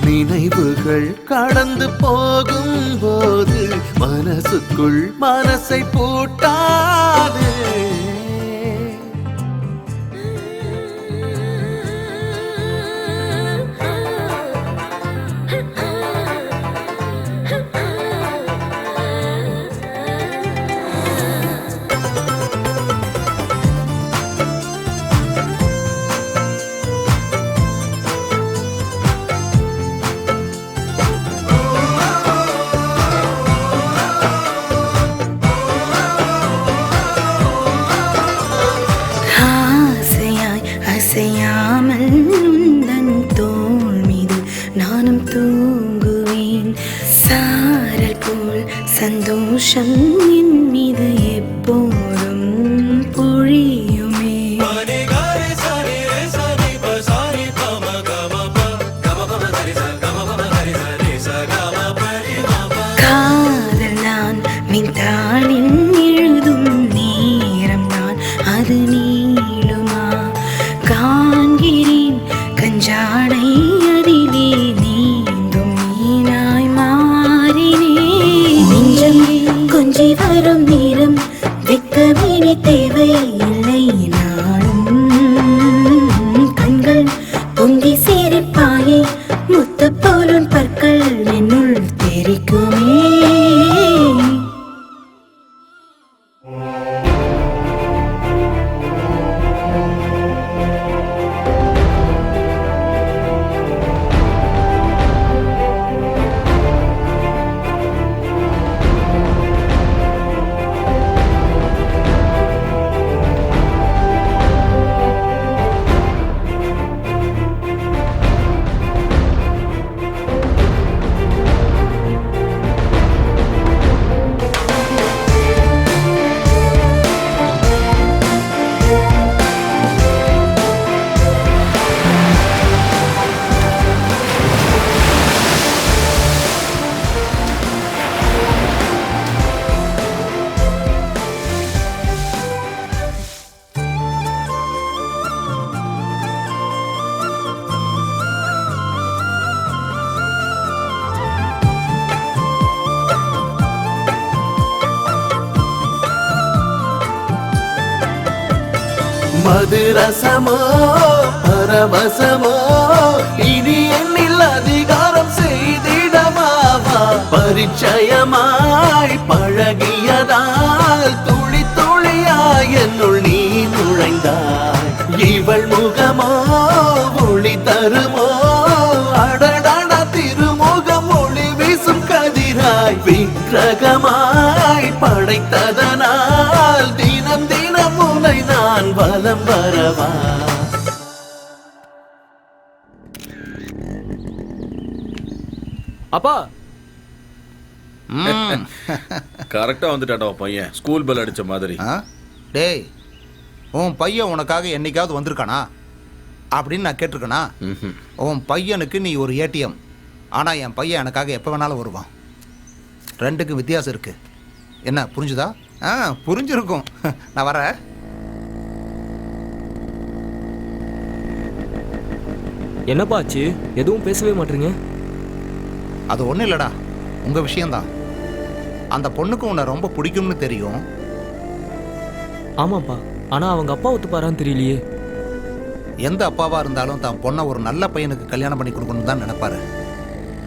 நினைவுகள் கடந்து போகும் போது மனசுக்குள் மனசை பூட்டாதே அசையாமல் உந்தன் தோள் மீது நானும் தூங்குவேன் சாரல் போல் சந்தோஷம் என் மீது எப்போதும் பொழியுமே காதல் நான் மின்தாளில் எழுதும் நேரம் நான் அது நீளுமா காண்கிறேன் கஞ்சாடை அதிலே நீந்தும் மீனாய் மாறினேன் நெஞ்சம் கொஞ்சி வரும் நேரம் வெக்கமேனி தேவையில்லை நானும் கண்கள் பொங்கி சேரிப்பாயே முத்து போலும் பற்கள் என்னுள் தெரிக்குமே மதுரசமோ பரவசமோ இனி என்னில் அதிகாரம் செய்திடமாவா பரிச்சயமாய் பழகியதால் துளி துளியாய் என்னுள் நீ நுழைந்தாய் இவள் முகமோ ஒளி தருமோ அடடட திருமுகம் ஒளி வீசும் கதிராய் விக்கிரகமாய் படைத்ததனால் தினம் தினம் உனை நான் வலம் வரவா அப்பா கரெக்டா வந்துட்டாடா பையன் ஸ்கூல் பெல் அடிச்ச மாதிரி டேய் உன் பையன் உனக்காக என்னைக்காவது வந்திருக்கானா அப்படின்னு நான் கேட்டிருக்கேனா உன் பையனுக்கு நீ ஒரு ஏடிஎம் ஆனால் என் பையன் எனக்காக எப்போ வேணாலும் வருவான் ரெண்டுக்கு வித்தியாசம் இருக்கு என்ன புரிஞ்சுதா புரிஞ்சிருக்கும் நான் வரேன் என்னப்பா ஆச்சு எதுவும் பேசவே மாட்டீங்க அது ஒன்றும் இல்லைடா உங்கள் விஷயந்தான் அந்த பொண்ணுக்கு உன்னை ரொம்ப பிடிக்கும்னு தெரியும் ஆமாப்பா ஆனால் அவங்க அப்பா ஒத்துப்பாரான்னு தெரியலையே எந்த அப்பாவாக இருந்தாலும் தான் பொண்ணை ஒரு நல்ல பையனுக்கு கல்யாணம் பண்ணி கொடுக்கணும்னு தான் நினைப்பாரு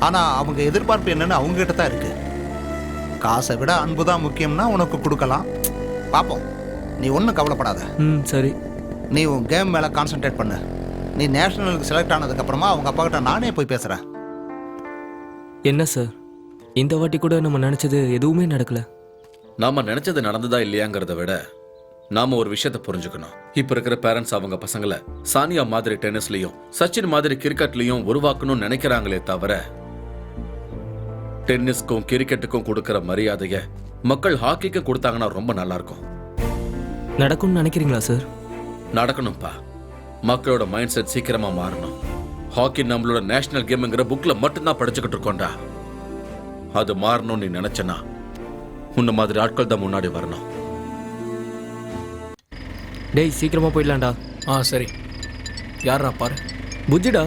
ஆனால் அவங்க எதிர்பார்ப்பு என்னன்னு அவங்ககிட்ட தான் இருக்கு. காசை விட அன்பு தான் முக்கியம்னா உனக்கு கொடுக்கலாம். பார்ப்போம், நீ ஒன்றும் கவலைப்படாத. சரி, நீ உன் கேம் மேலே கான்சென்ட்ரேட் பண்ணு. நீ நேஷனலுக்கு செலக்ட் ஆனதுக்கப்புறமா அவங்க அப்பா கிட்ட நானே போய் பேசுகிறேன். என்ன சார், இந்த வாட்டி கூட நம்ம நினச்சது எதுவுமே நடக்கல. நாம நினைச்சது நடந்ததா இல்லையாங்கிறத விட நாம ஒரு விஷயத்தை புரிஞ்சுக்கணும். இப்ப இருக்கிற பேரண்ட்ஸ் அவங்க பசங்களை சானியா மாதிரி டென்னிஸ்லயும் சச்சின் மாதிரி கிரிக்கெட்லயும் உருவாக்கணும்னு நினைக்கிறாங்களே தவிர டென்னிஸ்க்கும் கிரிக்கெட்டுக்கும் கொடுக்கிற மரியாதைய மக்கள் ஹாக்கிக்கு கொடுத்தாங்கன்னா ரொம்ப நல்லா இருக்கும். நடக்கும்னு நினைக்கிறீங்களா சார்? நடக்கணும்ப்பா. மக்களோட மைண்ட் செட் சீக்கிரமா மாறணும். ஹாக்கி நம்மளோட நேஷனல் கேம்ங்கிற புக்ல மட்டும்தான் படிச்சுக்கிட்டு இருக்கோம்டா. அது மாறணும் நீ நினைச்சனா உன்ன மாதிரி ஆட்கள் தான் முன்னாடி வரணும். டேய் சீக்கிரமா போயிடலாம்டா. சரி. யாரா பாரு. புஜ்ஜுடா.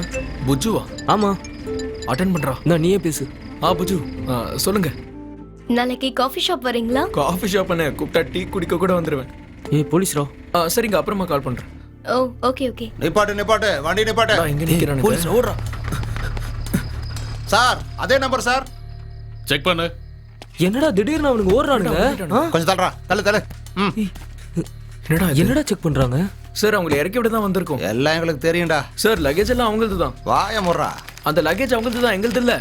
புஜ்ஜுவா? ஆமா. அட்டென்ட் பண்றா. நான் நீயே பேசு. புஜ்ஜு சொல்லுங்க. நாளைக்கு காஃபி ஷாப் வரீங்களா? காஃபி ஷாப் என்ன கூப்பிட்டா டீ குடிக்க கூட வந்துருவேன். போலீஸ்ரா. சரிங்க, அப்புறமா கால் பண்றேன். ஓ ஓகே ஓகே. நிப்பாட்டு வண்டி நிப்பாட்டு. இங்க நிக்கிறானே. போலீஸ் ஓடுறா. சார் அதே நம்பர் சார். செக் பண்ணு. என்னடா திடீர்னு அவனுக்கு ஓடுறானுங்க? கொஞ்சம் தள்ளுறா. தள்ளு. என்னடா செக் பண்றாங்க? சார் அவங்களை இறக்கி விட தான் வந்திருக்கோம். எல்லாம் எங்களுக்கு தெரியும்டா. சார் லக்கேஜ் எல்லாம் அவங்களது தான். வாய முறா. அந்த லக்கேஜ் அவங்களது தான், எங்களுது இல்ல.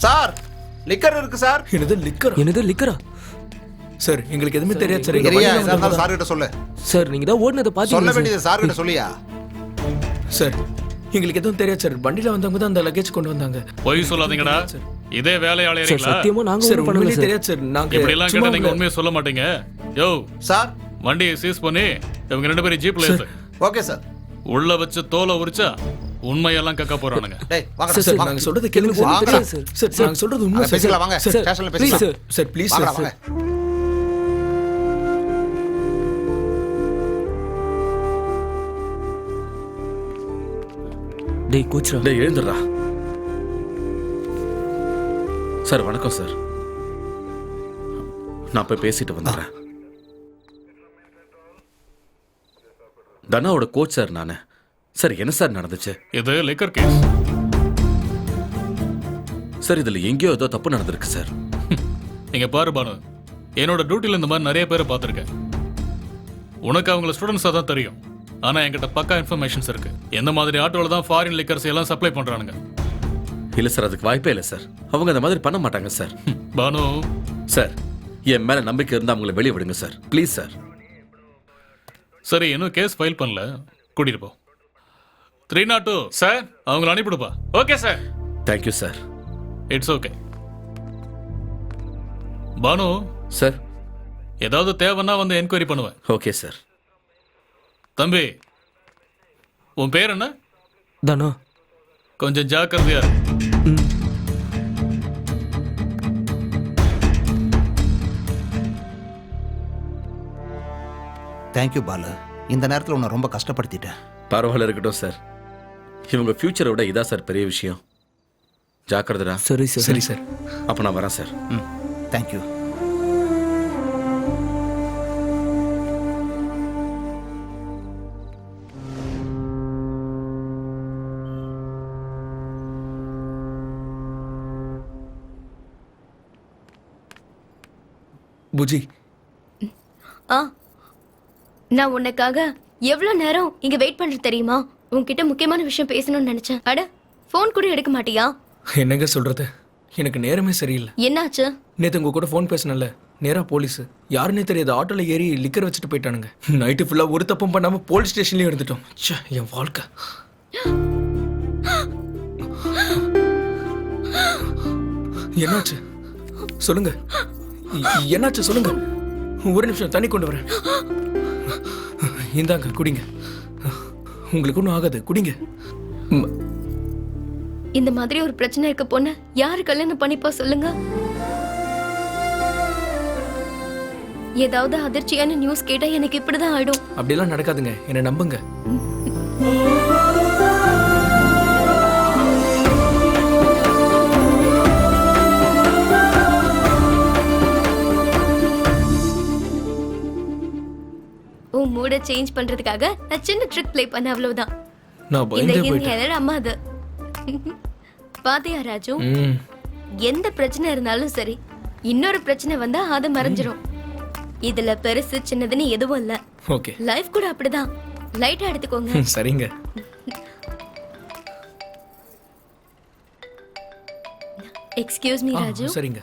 சார் லிக்கர் இருக்கு சார். என்னது லிக்கரா? சார் எங்களுக்கு எதுவுமே தெரியாது சார். சார் கிட்ட சொல்லு. சார் நீங்க தான் ஓடுனதை பாத்தீங்க. சொல்ல வேண்டியது சார் கிட்ட சொல்லியா? சார் எங்களுக்கு எதுவும் தெரியாது சார். வண்டியில வந்தவங்க தான் அந்த லக்கேஜ் கொண்டு வந்தாங்க. பொய் சொல்லாதீங்கடா. இதே வேலையாளே இருக்கீங்களா? சத்தியமா நாங்க சார் ஒண்ணும் பண்ணல உண்மையிலே சார். தெரியாது சார். நாங்க இப்படி எல்லாம் கேட்டா நீங்க உண்மையை சொல்ல மாட்டீங்க. யோ சார் வண்டியை சீஸ் பண்ணி இவங்க 2 பேரும் ஜீப்ல ஏத்து. Okay sir. உள்ள வச்சு தோலை உரிச்சா உண்மையெல்லாம் கக்க போறானுங்க. டேய் வாங்க சார் நாங்க சொல்றது கேளுங்க சார். சார் நாங்க சொல்றது உண்மை சார். பேசலாம் வாங்க. ஸ்டேஷன்ல பேசலாம். சார் ப்ளீஸ் வாங்க சார். வாங்க. டேய் கோச்ரா. டேய் எழுந்துடா. சார் வணக்கம் சார். நான் போய் பேசிட்டு வந்துடுறேன். தனாவோட கோச் சார் நானு. சார் என்ன சார் நடந்துச்சு? இது லிக்கர் கேஸ். சார் இதுல எங்கேயோ ஏதோ தப்பு நடந்திருக்கு சார். நீங்க பாரு பானு, என்னோட டியூட்டில இந்த மாதிரி நிறைய பேரை பார்த்துருக்கேன். உனக்கு அவங்கள ஸ்டூடெண்ட்ஸா தான் தெரியும். ஆனா என்கிட்ட பக்கா இன்ஃபர்மேஷன்ஸ் இருக்கு. எந்த மாதிரி ஆட்டோல தான் ஃபாரின் லிக்கர்ஸ் எல்லாம் சப்ளை பண்றானுங்க. இல்ல சார், அதுக்கு வாய்ப்பே இல்லை சார். அவங்க அந்த மாதிரி பண்ண மாட்டாங்க சார். பானு சார் என் மேல நம்பிக்கை இருந்தா அவங்கள வெளியே விடுங்க சார், ப்ளீஸ் சார். சரி, இன்னும் கேஸ் ஃபைல் பண்ணல, கூட்டிட்டு போ. 302 சார், அவங்கள அனுப்பிடுப்பா. Okay sir. Thank you sir. It's okay. Banu sir, ஏதாவது தேவைன்னா வந்து என்கொயரி பண்ணுவேன். Okay sir. தம்பி, உன் பேர் என்ன? தானா. கொஞ்சம் ஜாக்கிரதையா இரு. தேங்க்யூ பாலு. இந்த நேரத்தில் உன்னை ரொம்ப கஷ்டப்படுத்திட்டேன். பரவாயில்ல, இருக்கட்டும் சார். இவங்க ஃபியூச்சரை விட இதா சார் பெரிய விஷயம். ஜாக்கிரதா. சரி சார். சரி சார். அப்போ நான் வரேன் சார். தேங்க்யூ. புஜி. நான் உனக்காக எவ்வளவு நேரம் இங்க வெயிட் பண்றது தெரியுமா? உன்கிட்ட முக்கியமான விஷயம் பேசணும்னு நினைச்சேன். அட, போன் கூட எடுக்க மாட்டியா? என்னங்க சொல்றது, எனக்கு நேரமே சரியில்லை. என்னாச்சு? நேத்து உங்க கூட போன் பேசினல, நேரா போலீஸ் யாருன்னே தெரியாது ஆட்டோல ஏறி லிக்கர் வச்சுட்டு போயிட்டானுங்க. நைட்டு ஃபுல்லா ஒரு தப்பும் பண்ணாம போலீஸ் ஸ்டேஷன்லயும் இருந்துட்டோம். என் வாழ்க்கை. என்னாச்சு சொல்லுங்க, என்னாச்சு சொல்லுங்க. ஒரு நிமிஷம் தண்ணி கொண்டு வரேன். இந்தாங்க குடிங்க, உங்களுக்கு ஒன்றும் ஆகாது, குடிங்க. இந்த மாதிரி ஒரு பிரச்சனை இருக்க பொண்ணு யாரு கல்யாணம் பண்ணிப்பா சொல்லுங்க? ஏதாவது அதிர்ச்சியான நியூஸ் கேட்டா எனக்கு இப்படிதான் ஆயிடும். அப்படியெல்லாம் நடக்காதுங்க, என்ன நம்புங்க. உன் மூட சேஞ்ச் பண்றதுக்காக நான் சின்ன ட்ரிக் ப்ளே பண்ண, அவ்வளவுதான். நான் இந்த பயந்தே போயிட்டேன். ஹிந்தியால அம்மா அது பாத்தியா ராஜு, எந்த பிரச்சனை இருந்தாலும் சரி, இன்னொரு பிரச்சனை வந்தா அது மறைஞ்சிரும். இதுல பெருசு சின்னதுன்னு எதுவும் இல்ல. ஓகே. லைஃப் கூட அப்படிதான், லைட்டா எடுத்துக்கோங்க. சரிங்க. Excuse me Raju. சரிங்க.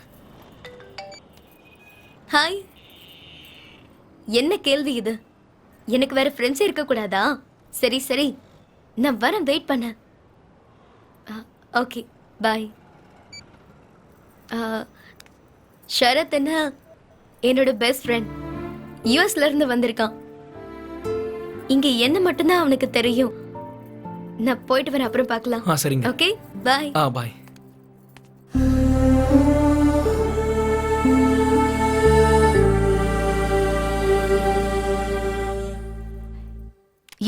ஹாய். என்ன கேள்வி இது? எனக்கு வேற ஃப்ரெண்ட்ஸ் இருக்க கூடாதா? சரி சரி, நான் வரேன், வெயிட் பண்ண. Okay bye. ஷரத் என்ன என்னோட பெஸ்ட் ஃப்ரெண்ட், யூஎஸ்ல இருந்து வந்திருக்கான். இங்க என்ன மட்டும்தான் அவனுக்கு தெரியும். நான் போயிட்டு வரேன், அப்புறம் பார்க்கலாம். சரிங்க. Okay, bye. பாய்.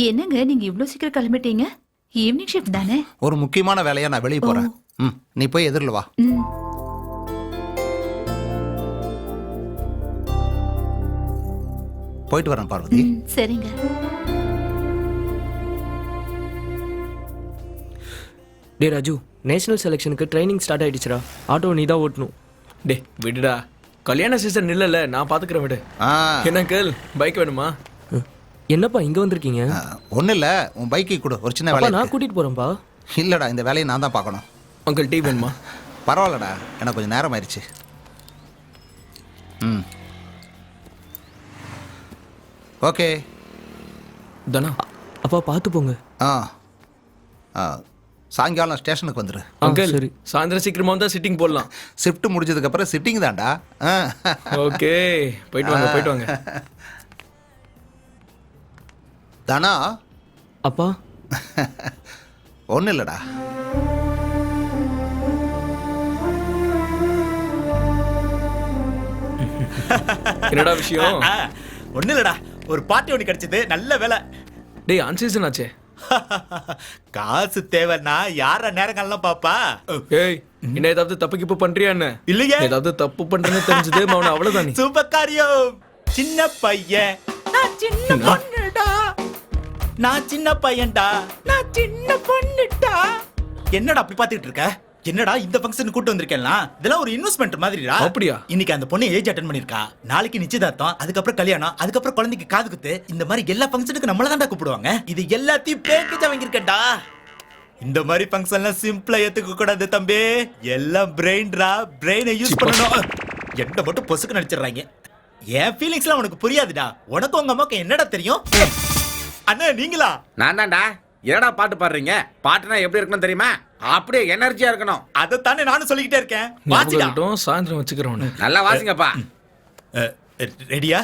என்னங்க நீங்க இவ்ளோ சீக்கிரம் கிளம்பிட்டீங்க? ஈவினிங் ஷிஃப்ட் தானே? ஒரு முக்கியமான வேலையா நான் வெளியே போறேன். நீ போய் எதிரில் வா. போயிட்டு வரேன் பார்வதி. சரிங்க. டே ராஜு, நேஷனல் செலெக்ஷனுக்கு ட்ரைனிங் ஸ்டார்ட் ஆயிடுச்சுடா. ஆட்டோ நீ தான் ஓட்டணும். டே விடுடா, கல்யாண சீசன் இல்லைல்ல, நான் பாத்துக்கிறேன் விடு. என்ன கேள், பைக் வேணுமா? என்னப்பா இங்க வந்திருக்கீங்க? ஒன்றும் இல்லை, உன் பைக்கை கொடு, ஒரு சின்ன வேலை. நான் கூட்டிட்டு போறேன்ப்பா. இல்லைடா, இந்த வேலையை நான் தான் பார்க்கணும். அங்கிள் டீ வேணுமா? பரவாயில்லடா, எனக்கு கொஞ்சம் நேரம் ஆயிடுச்சு. ஓகே தானா? அப்பா பார்த்து போங்க. சாயங்காலம் ஸ்டேஷனுக்கு வந்துரு. அங்கிள் சரி, சாயந்தரம் சீக்கிரமா வந்தா சிட்டிங் போடலாம். ஷிஃப்ட் முடிஞ்சதுக்கு அப்புறம் சிட்டிங் தான்டா. ஓகே, போயிட்டு வாங்க, போயிட்டு வாங்க. தானா? அப்பா ஒன்றும் இல்லைடா. என்னடா விஷயம்? ஒன்றும் இல்லடா, ஒரு பார்ட்டி ஒன்று கிடைச்சது, நல்ல வேலை. டேய் அன்சீசன் ஆச்சே. காசு தேவைன்னா யார நேரங்கள்லாம் பாப்பா? ஏய், என்ன ஏதாவது தப்பு கிப்பு பண்றியா என்ன? இல்லையே. ஏதாவது தப்பு பண்றேன்னு தெரிஞ்சது அவன அவ்வளவுதான். நீ சூப்பர் காரியம். சின்ன பையன், நான் சின்ன பொண்ணுடா. நான் சின்ன பையன்டா, நான் சின்ன பொண்ணுடா. என்னடா அப்படி பாத்துக்கிட்டு இருக்க? என்னடா இந்த ஃபங்க்ஷன் கூட்டு வந்திருக்கேன்னா, இதெல்லாம் ஒரு இன்வெஸ்ட்மெண்ட் மாதிரிடா. அப்படியா? இன்னைக்கு அந்த பொண்ணு ஏஜ் அட்டெண்ட் பண்ணிருக்கா, நாளைக்கு நிச்சயதார்த்தம், அதுக்கப்புறம் கல்யாணம், அதுக்கப்புறம் குழந்தைக்கு காது குத்து. இந்த மாதிரி எல்லா ஃபங்க்ஷனுக்கு நம்மள தான்டா கூப்பிடுவாங்க. இது எல்லாத்தையும் பேக்கேஜா வாங்கியிருக்கேன்டா. இந்த மாதிரி ஃபங்க்ஷன்லாம் சிம்பிளா ஏத்துக்க கூடாது தம்பி. எல்லாம் பிரெயின்டா, பிரெயினை யூஸ் பண்ணணும். என்ன மட்டும் பொசுக்கு நடிச்சிடுறாங்க. என் ஃபீலிங்ஸ்லாம் உனக்கு புரியாதுடா. உனக்கு உங்க அம்மாக்கு என்னடா தெரியும்? அண்ணா நீங்களா? நான் தான்டா. என்னடா பாட்டு பாடுறீங்க? பாட்டுனா எப்படி இருக்கணும் தெரியுமா? அப்படியே எனர்ஜியா இருக்கணும். அதைத்தானே நானும் சொல்லிக்கிட்டே இருக்கேன். வாசிடா. சாயந்தரம் வச்சுக்கிறோம். நல்லா வாசிங்கப்பா. ரெடியா?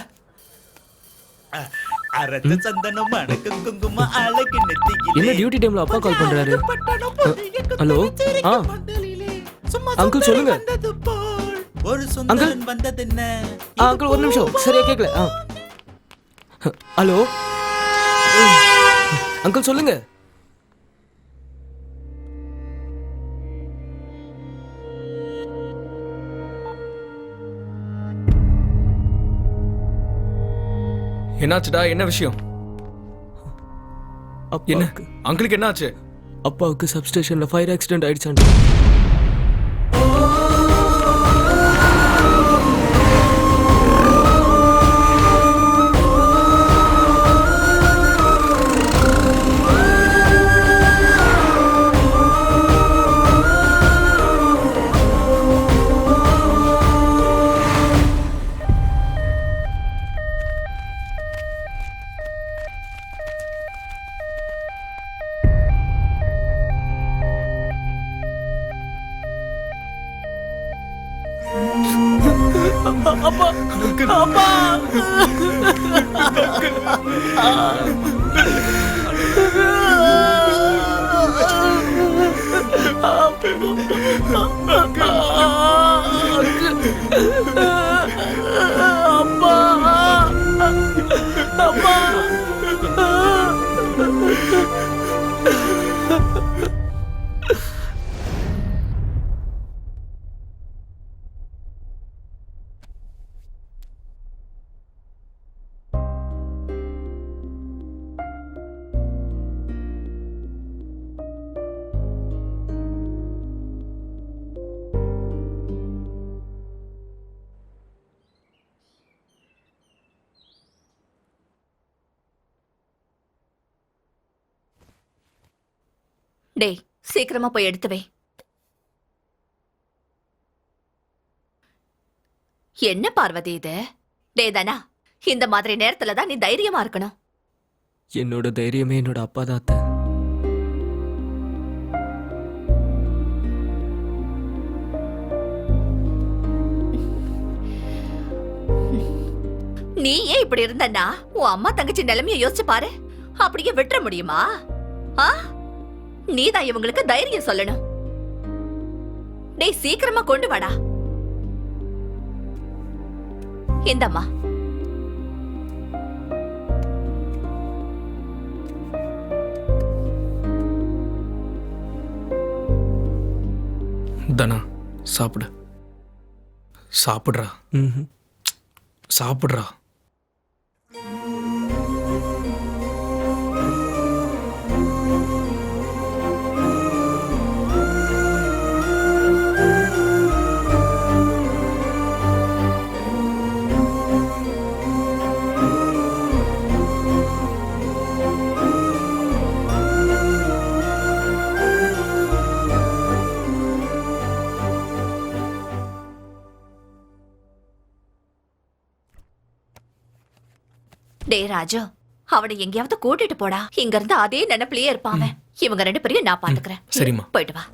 அரத்த சந்தனம் மணக்கு குங்கும அழகு நெத்தியிலே. என்ன டியூட்டி டைம்ல அப்பா கால் பண்றாரு? ஹலோ. அங்கிள் சொல்லுங்க. ஒரு சுந்தரன் வந்தது என்ன? அங்கிள் ஒரு நிமிஷம், சரியா கேக்கல. ஹலோ அங்கிள் சொல்லுங்க. என்னாச்சுடா? என்ன விஷயம்? என்ன அங்கிளுக்கு என்னாச்சு? அப்பாவுக்கு சப்ஸ்டேஷன்ல ஃபயர் ஆக்சிடென்ட் ஆயிடுச்சான். டேய் சீக்கிரமா போய் எடுத்து வை. என்ன பார்வதி இது? டேய் தானா, இந்த மாதிரி நேரத்துல தான் நீ தைரியமா இருக்கணும். என்னோட தைரியமே என்னோட அப்பா தான் அத்தை. நீ ஏன் இப்படி இருந்தன்னா உன் அம்மா தங்கச்சி நிலைமைய யோசிச்சு பாரு. அப்படியே விட்டுற முடியுமா? நீதான் இவங்களுக்கு தைரியம் சொல்லணும். டேய் சீக்கிரமா கொண்டு வாடா. இந்தம்மா. தனா சாப்பிடு. சாப்பிடுறா. சாப்பிடுறா. டே ராஜு, அவனை எங்கேயாவது கூட்டிட்டு போடா. இங்க இருந்து அதே நினைப்பிலேயே இருப்பாங்க. இவங்க 2 பேரையும் நான் பாத்துக்கிறேன். சரிம்மா. போயிட்டு வா.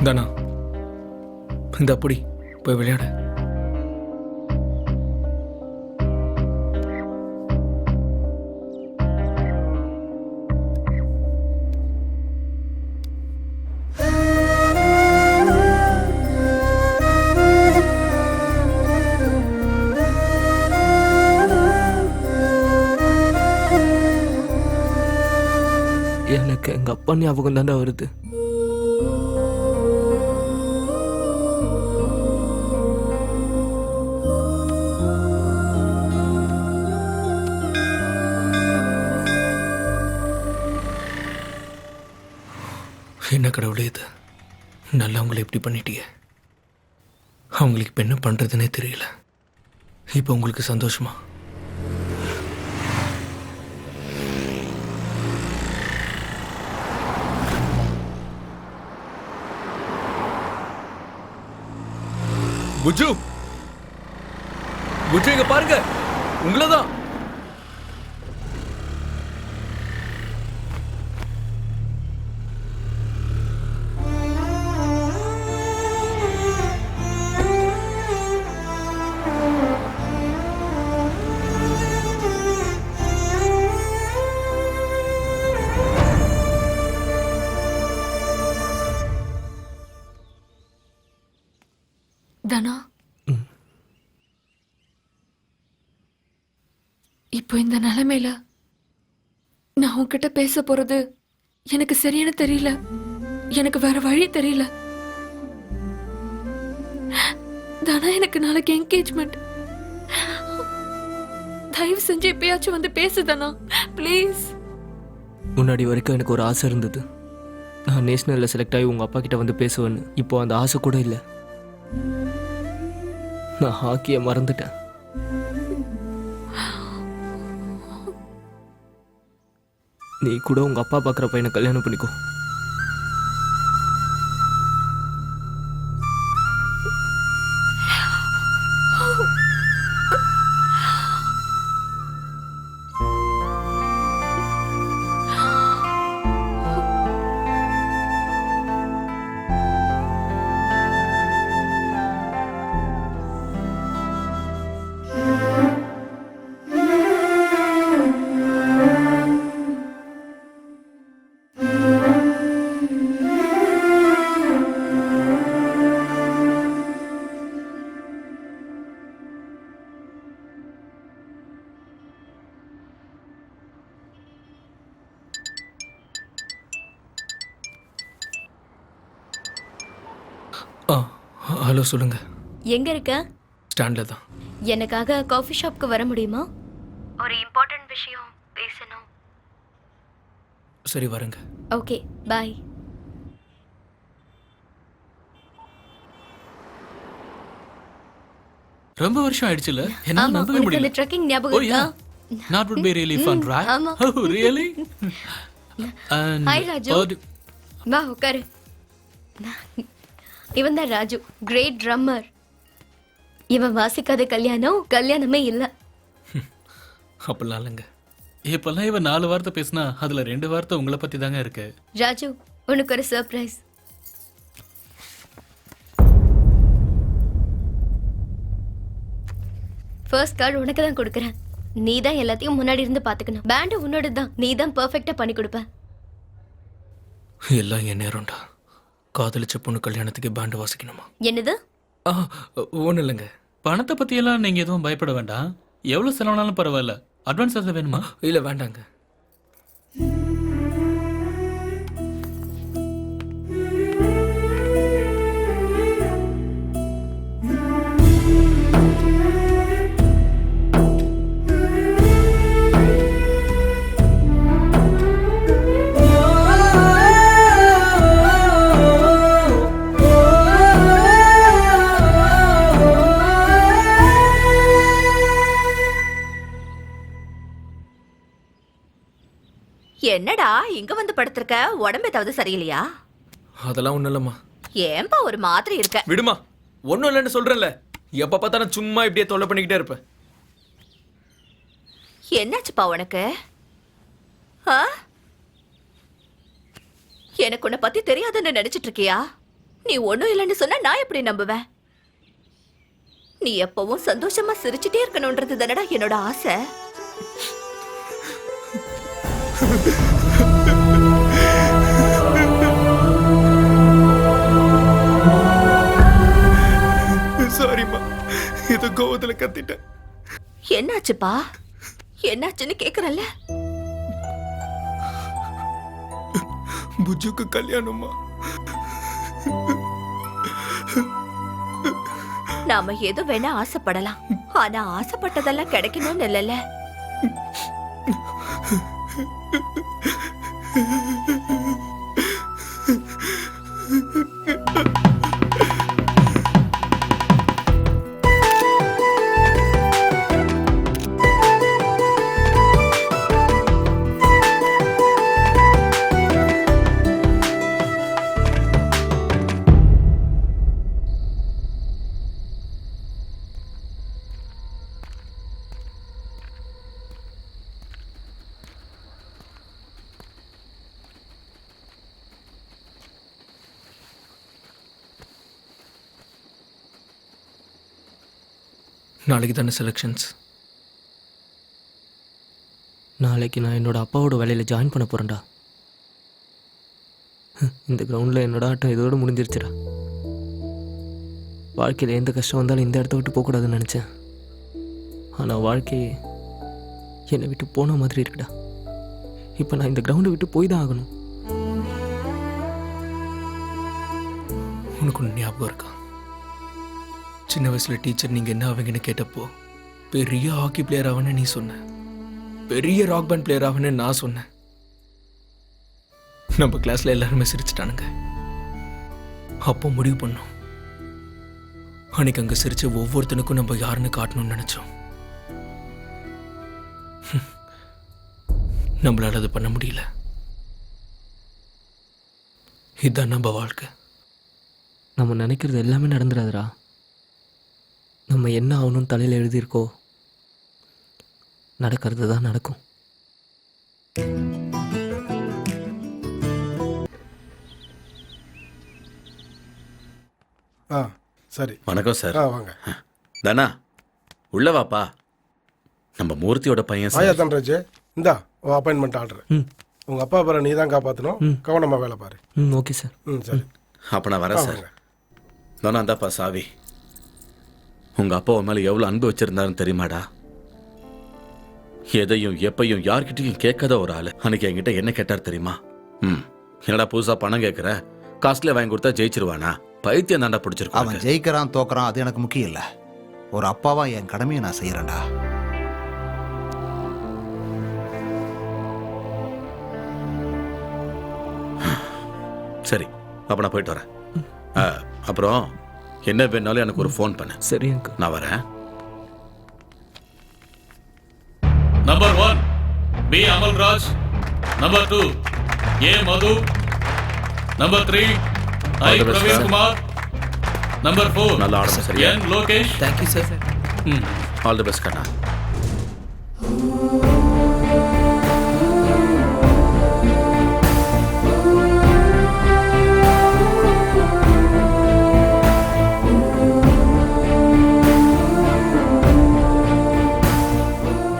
தனா இந்த அப்படி போய் விளையாடு. எனக்கு எங்க அப்பா ஞாபகம் தானே வருது. என்ன கடவுளே இது, நல்லவங்களை எப்படி பண்ணிட்டிய. அவங்களுக்கு இப்போ என்ன பண்ணுறதுனே தெரியல. இப்போ உங்களுக்கு சந்தோஷமா? புஜு, புஜு இங்க பாருங்க, உங்களதான். தனா, இப்போ இந்த நிலைமையில நான் உன்கிட்ட பேச போறது எனக்கு சரியான தெரியல. எனக்கு வேற வழி தெரியல. தனா, எனக்கு நாளைக்கு என்கேஜ்மெண்ட். தயவு செஞ்சு எப்பயாச்சும் வந்து பேசு தனா, ப்ளீஸ். முன்னாடி வரைக்கும் எனக்கு ஒரு ஆசை இருந்தது. நான் நேஷனலில் செலக்ட் ஆகி உங்கள் அப்பா கிட்ட வந்து பேசுவேன்னு. இப்போ அந்த ஆசை கூட இல்லை. நான் ஹாக்கியை மறந்துட்டேன். நீ கூட உங்க அப்பா பார்க்குற பையனை கல்யாணம் பண்ணிக்கோ. ஹலோ, சொல்லுங்க. எங்க இருக்க? ஸ்டாண்ட்ல தான். எனக்காக காஃபி ஷாப்க்கு வர முடியுமா? ஒரு இம்பார்ட்டன்ட் விஷயம் பேசணும். சரி, வரேங்க. Okay, bye. ரொம்ப வருஷம் ஆயிடுச்சுல, என்ன ஆமா, நம்பவே உனக்கு முடியல. அந்த ட்ரெக்கிங் ஞாபகம் இருக்கா? That would be really fun, right? ஆமா. Oh, really? And hi Raju. birthday- வா உட்காரு. இவன் தான் ராஜு, கிரேட் ட்ரம்மர். இவன் வாசிக்காத கல்யாணமே இல்ல. அப்படிலாம் இல்லைங்க. இப்பெல்லாம் இவன் 4 வார்த்தை பேசினா அதுல 2 வார்த்தை உங்களை பத்தி தாங்க இருக்கு. ராஜு, உனக்கு ஒரு சர்ப்ரைஸ். ஃபர்ஸ்ட் கார்டு உனக்கு தான் கொடுக்குறேன். நீ தான் எல்லாத்தையும் முன்னாடி இருந்து பாத்துக்கணும். பேண்ட் உன்னோட தான். நீ தான் பெர்ஃபெக்ட்டா பண்ணி கொடுப்ப. எல்லாம் என் நேரம்டா. காதலிச்ச பொண்ணு கல்யாணத்துக்கு பேண்ட் வாசிக்கணுமா? என்னது? ஒன்றும் இல்லைங்க. பணத்தை பத்தி எல்லாம் நீங்க எதுவும் பயப்பட வேண்டாம். எவ்வளவு செலவானாலும் பரவாயில்ல. அட்வான்ஸ் எதாவது வேணுமா? இல்லை வேண்டாங்க. என்னடா இங்க வந்து படுத்திருக்க? உடம்பு ஏதாவது சரியில்லையா? அதெல்லாம் ஒன்றும் இல்லைம்மா. ஏன்பா ஒரு மாதிரி இருக்க? விடுமா, ஒன்றும் இல்லைன்னு சொல்றேன்ல. எப்ப பார்த்தாலும் சும்மா இப்படியே தொல்லை பண்ணிக்கிட்டே இருப்பேன். என்னாச்சுப்பா உனக்கு? எனக்கு உன்னை பத்தி தெரியாதுன்னு நினைச்சிட்டு இருக்கியா? நீ ஒண்ணும் இல்லைன்னு சொன்னா நான் எப்படி நம்புவேன்? நீ எப்பவும் சந்தோஷமா சிரிச்சுட்டே இருக்கணும்ன்றது தானடா என்னோட ஆசை. சாரிம்மா, இது கோவத்துல கத்திட்டேன். என்னாச்சுப்பா? என்னாச்சுன்னு கேக்குறல்ல? புஜுக்கு கல்யாணமா? நாம எது வேணா ஆசைப்படலாம், ஆனா ஆசைப்பட்டதெல்லாம் கிடைக்கணும்னு இல்லைல்ல. நாளைக்கு தானே செலெக்ஷன்ஸ். நாளைக்கு நான் என்னோட அப்பாவோட வேலையில் ஜாயின் பண்ண போகிறேன்டா. இந்த கிரவுண்டில் என்னோட ஆட்டம் இதோடு முடிஞ்சிருச்சுடா. வாழ்க்கையில் எந்த கஷ்டம் வந்தாலும் இந்த இடத்த விட்டு போகக்கூடாதுன்னு நினச்சேன். ஆனால் வாழ்க்கையே என்னை விட்டு போன மாதிரி இருக்குடா. இப்போ நான் இந்த கிரவுண்டை விட்டு போய் தான் ஆகணும். உனக்கு ஒன்று ஞாபகம் இருக்கா? சின்ன வயசுல டீச்சர் நீங்க என்ன ஆவீங்கன்னு கேட்டப்போ பெரிய ஹாக்கி பிளேயர் ஆவன்னு நீ சொன்ன, பெரிய ராக் பேண்ட் பிளேயர் ஆவன்னு நான் சொன்னேன். நம்ம கிளாஸ்ல எல்லாருமே சிரிச்சிட்டானுங்க. அப்போ முடிவு பண்ணோம், அன்னைக்கு அங்க சிரிச்ச ஒவ்வொருத்தனுக்கும் நம்ம யாருன்னு காட்டணும்னு நினைச்சோம். நம்மளால அது பண்ண முடியல. இதுதான் நம்ம வாழ்க்கை. நம்ம நினைக்கிறது எல்லாமே நடந்துடாதுடா. நம்ம என்ன ஆகணும்னு தலையில் எழுதியிருக்கோ நடக்கிறது தான் நடக்கும். சரி. வணக்கம் சார். வாங்க. தானா உள்ள வாப்பா. நம்ம மூர்த்தியோட பையன் ஆயா தன்ராஜ், இந்தா அப்பாயின்மெண்ட் ஆர்டர். உங்க அப்பா பேரை நீ தான் காப்பாற்றணும். கவனமா வேலை பாரு. Okay sir. சரி. அப்போ நான் வரேன் சார். தானா இந்தாப்பா சாவி. உங்க அப்பா உன் மேல எவ்வளவு அன்பு வச்சிருந்தாருன்னு தெரியுமாடா? எதையும் எப்பையும் யார்கிட்டையும் கேட்காத ஒரு ஆளு. அன்னைக்கு என்கிட்ட என்ன கேட்டார் தெரியுமா? என்னடா புதுசா பணம் கேட்குற, காஸ்ட்லியா வாங்கி கொடுத்தா ஜெயிச்சிருவானா? பைத்தியம் தாண்டா பிடிச்சிருக்கோம். அவன் ஜெயிக்கிறான் தோக்குறான் அது எனக்கு முக்கியம் இல்லை. ஒரு அப்பாவா என் கடமையை நான் செய்யறேன்டா. சரி, அப்ப நான் போயிட்டு வரேன். அப்புறம் என்ன வேணாலும் எனக்கு ஒரு ஃபோன் பண்ணு. சரி, நான் வரேன். நம்ம P Amalraj. Number 2 A Madhu. Number 3 I Praveen Kumar. Number 4 நல்லா ஆடணும் சரியா? N Lokesh. Thank you sir. All the best கண்ணா.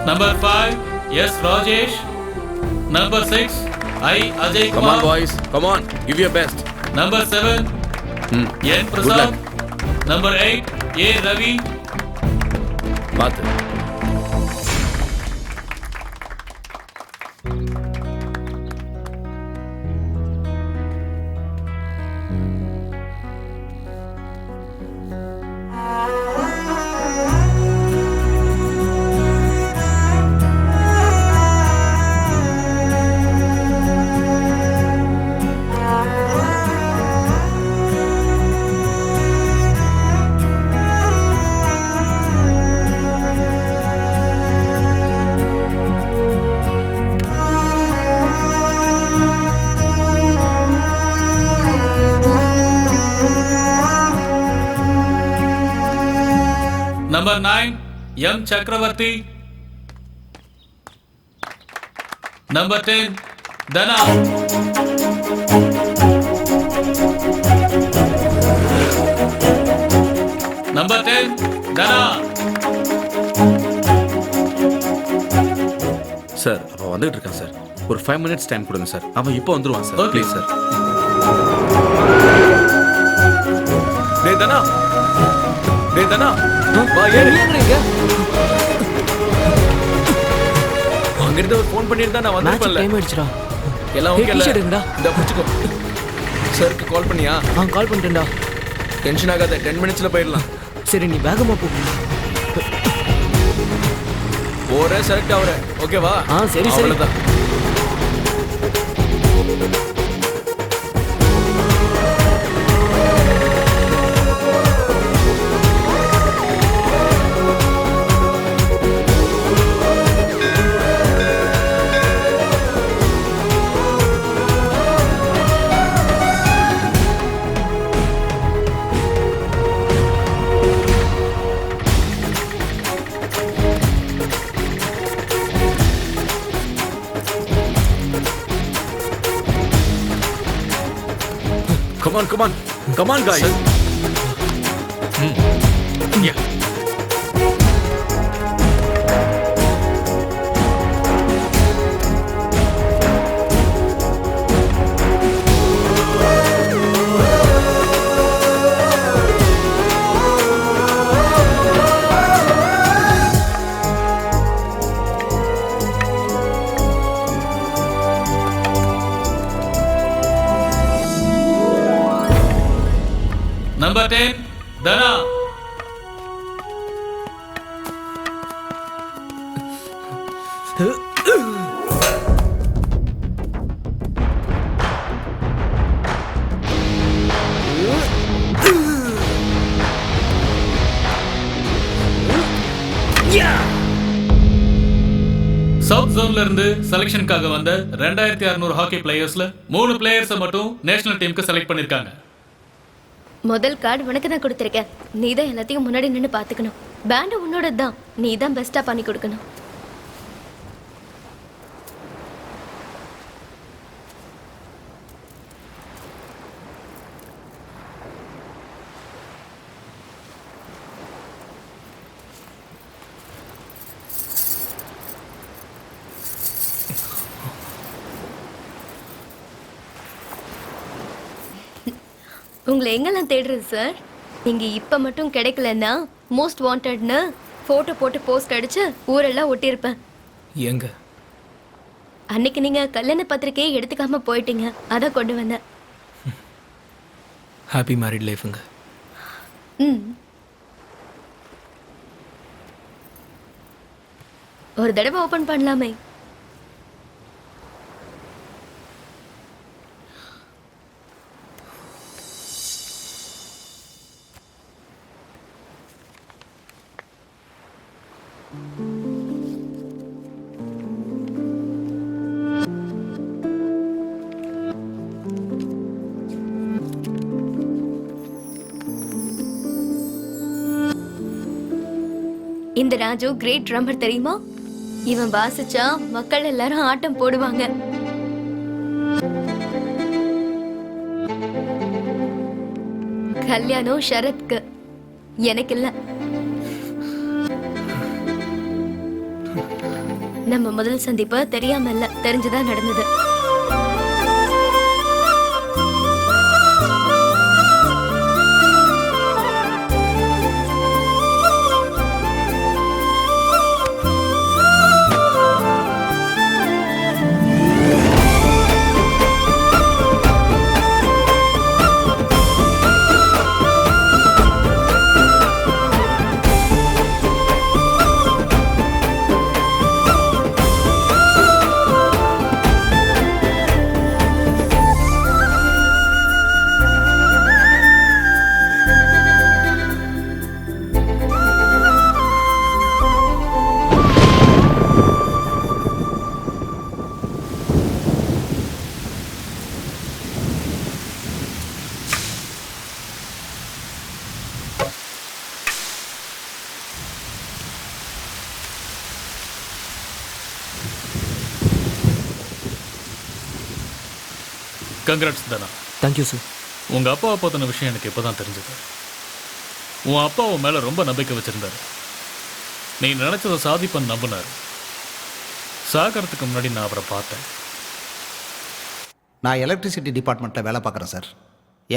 Number 5, yes, Rajesh. Number 6, I, Ajay Come on, Kumar. boys. Come on. Give your best. Number 7, N. Good luck. Prasad. Number 8, A. Ravi. பார்த்து. Number 9, M. Chakravarti. Number 10, Dana. Number 10, Dana. Sir அவன் வந்துட்டு இருக்கான் sir. ஒரு 5 minutes time கொடுங்க sir. அவன் இப்போ வந்துருவான் sir. Please sir. டேய் தனா. டேய் தனா. வா ஏறு. ஏங்கறீங்க? அங்கிருந்து ஒரு ஃபோன் பண்ணிட்டு தான் நான் வந்திருப்பேன்ல. டைம் ஆயிடுச்சுடா. எல்லாம் ஓகே இல்ல? டீ-ஷர்ட் இந்த புடிச்சுக்கோ. சருக்கு கால் பண்ணியா? கால் பண்ணிட்டேன்டா. டென்ஷன் ஆகாத. 10 minutesல போயிடலாம். சரி நீ வேகமா போ. ஒரே செலக்ட் ஆவற. ஓகேவா? சரி சரி. அவ்வளவுதான். Come on, guys. Yeah. Number 10, Dana. South ஜோன்ல இருந்து செலக்ஷனுக்காக வந்த 2600 ஹாக்கி பிளேயர்ஸ்ல 3 பிளேயர்ஸை மட்டும் நேஷனல் டீமுக்கு செலக்ட் பண்ணிருக்காங்க. முதல் கார்டு உனக்கு தான் கொடுத்துருக்கேன். நீ தான் எல்லாத்தையும் முன்னாடி நின்று பார்த்துக்கணும். பேண்ட் உன்னோட தான். நீ தான் பெஸ்டா பண்ணி கொடுக்கணும். உங்களை எங்கெல்லாம் தேடுறது சார்? நீங்க இப்ப மட்டும் கிடைக்கலன்னா மோஸ்ட் வாண்டட்னு போட்டோ போட்டு போஸ்ட் அடிச்சு ஊரெல்லாம் ஒட்டியிருப்பேன். எங்க? அன்னைக்கு நீங்க கல்யாண பத்திரிக்கையை எடுத்துக்காம போயிட்டீங்க. அதான் கொண்டு வந்தேன். ஹாப்பி மேரிட் லைஃப்ங்க. ஒரு தடவை ஓபன் பண்ணலாமே. இந்த ராஜு கிரேட் ட்ரம்மர் தெரியுமா? இவன் வாசிச்சா மக்கள் எல்லாரும் ஆட்டம் போடுவாங்க. கல்யாணம் ஷரத்க்கு, எனக்கு இல்ல. நம்ம முதல் சந்திப்பு தெரியாம இல்ல, தெரிஞ்சுதான் நடந்தது. கங்க்ராட்ஸ் தானா. Thank you sir. உங்க அப்பாவை பத்தின விஷயம் எனக்கு இப்பதான் தெரிஞ்சது. உன் அப்பா உன் மேல ரொம்ப நம்பிக்கை வச்சிருந்தாரு. நீ நினைச்சதை சாதிப்பன்னு நம்பினார். சாகரத்துக்கு முன்னாடி நான் அவரை பார்த்தேன். நான் எலக்ட்ரிசிட்டி டிபார்ட்மெண்ட்டில் வேலை பார்க்குறேன் சார்.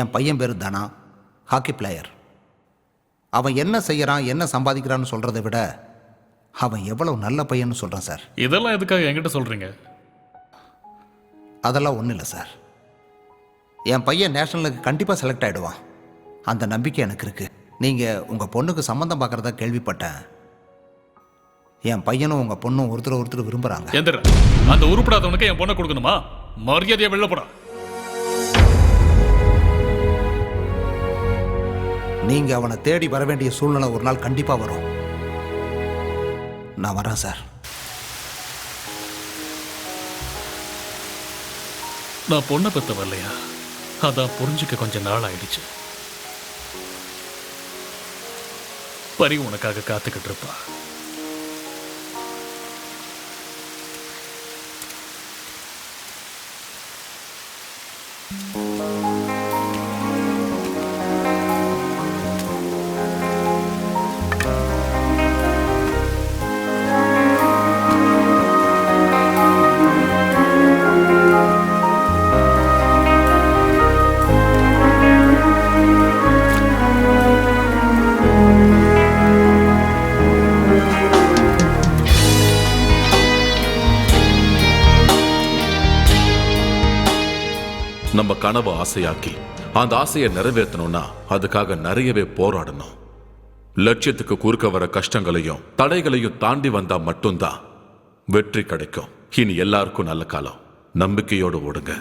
என் பையன் பேர் தனா, ஹாக்கி பிளேயர். அவன் என்ன செய்யறான், என்ன சம்பாதிக்கிறான்னு சொல்கிறத விட அவன் எவ்வளவு நல்ல பையன்னு சொல்கிறான் சார். இதெல்லாம் எதுக்காக என்கிட்ட சொல்றீங்க? அதெல்லாம் ஒன்றும் இல்லை சார். என் பையன் நேஷனலுக்கு கண்டிப்பாக செலக்ட் ஆகிடுவான். அந்த நம்பிக்கை எனக்கு இருக்குது. நீங்கள் உங்கள் பொண்ணுக்கு சம்மந்தம் பார்க்குறதா கேள்விப்பட்டேன். என் பையனும் உங்கள் பொண்ணும் ஒருத்தர் விரும்புகிறாங்க. எந்திர அந்த உருப்படாதவனுக்கு என் பொண்ணை கொடுக்கணுமா? மரியாதையை வெளில போடா. நீங்கள் அவனை தேடி வர வேண்டிய சூழ்நிலை ஒரு நாள் கண்டிப்பாக வரும். நான் வரேன் சார். நான் பொண்ணை பத்த வரலையா? அதான் புரிஞ்சுக்க கொஞ்சம் நாள் ஆயிடுச்சு. பரி உனக்காக காத்துக்கிட்டு இருப்பா. நம்ம கனவை ஆசையாக்கி அந்த ஆசையை நிறைவேற்றணும்னா அதுக்காக நிறையவே போராடணும். லட்சியத்துக்கு குறுக்க வர கஷ்டங்களையும் தடைகளையும் தாண்டி வந்தா மட்டும்தான் வெற்றி கிடைக்கும். இனி எல்லாருக்கும் நல்ல காலம். நம்பிக்கையோடு ஓடுங்க.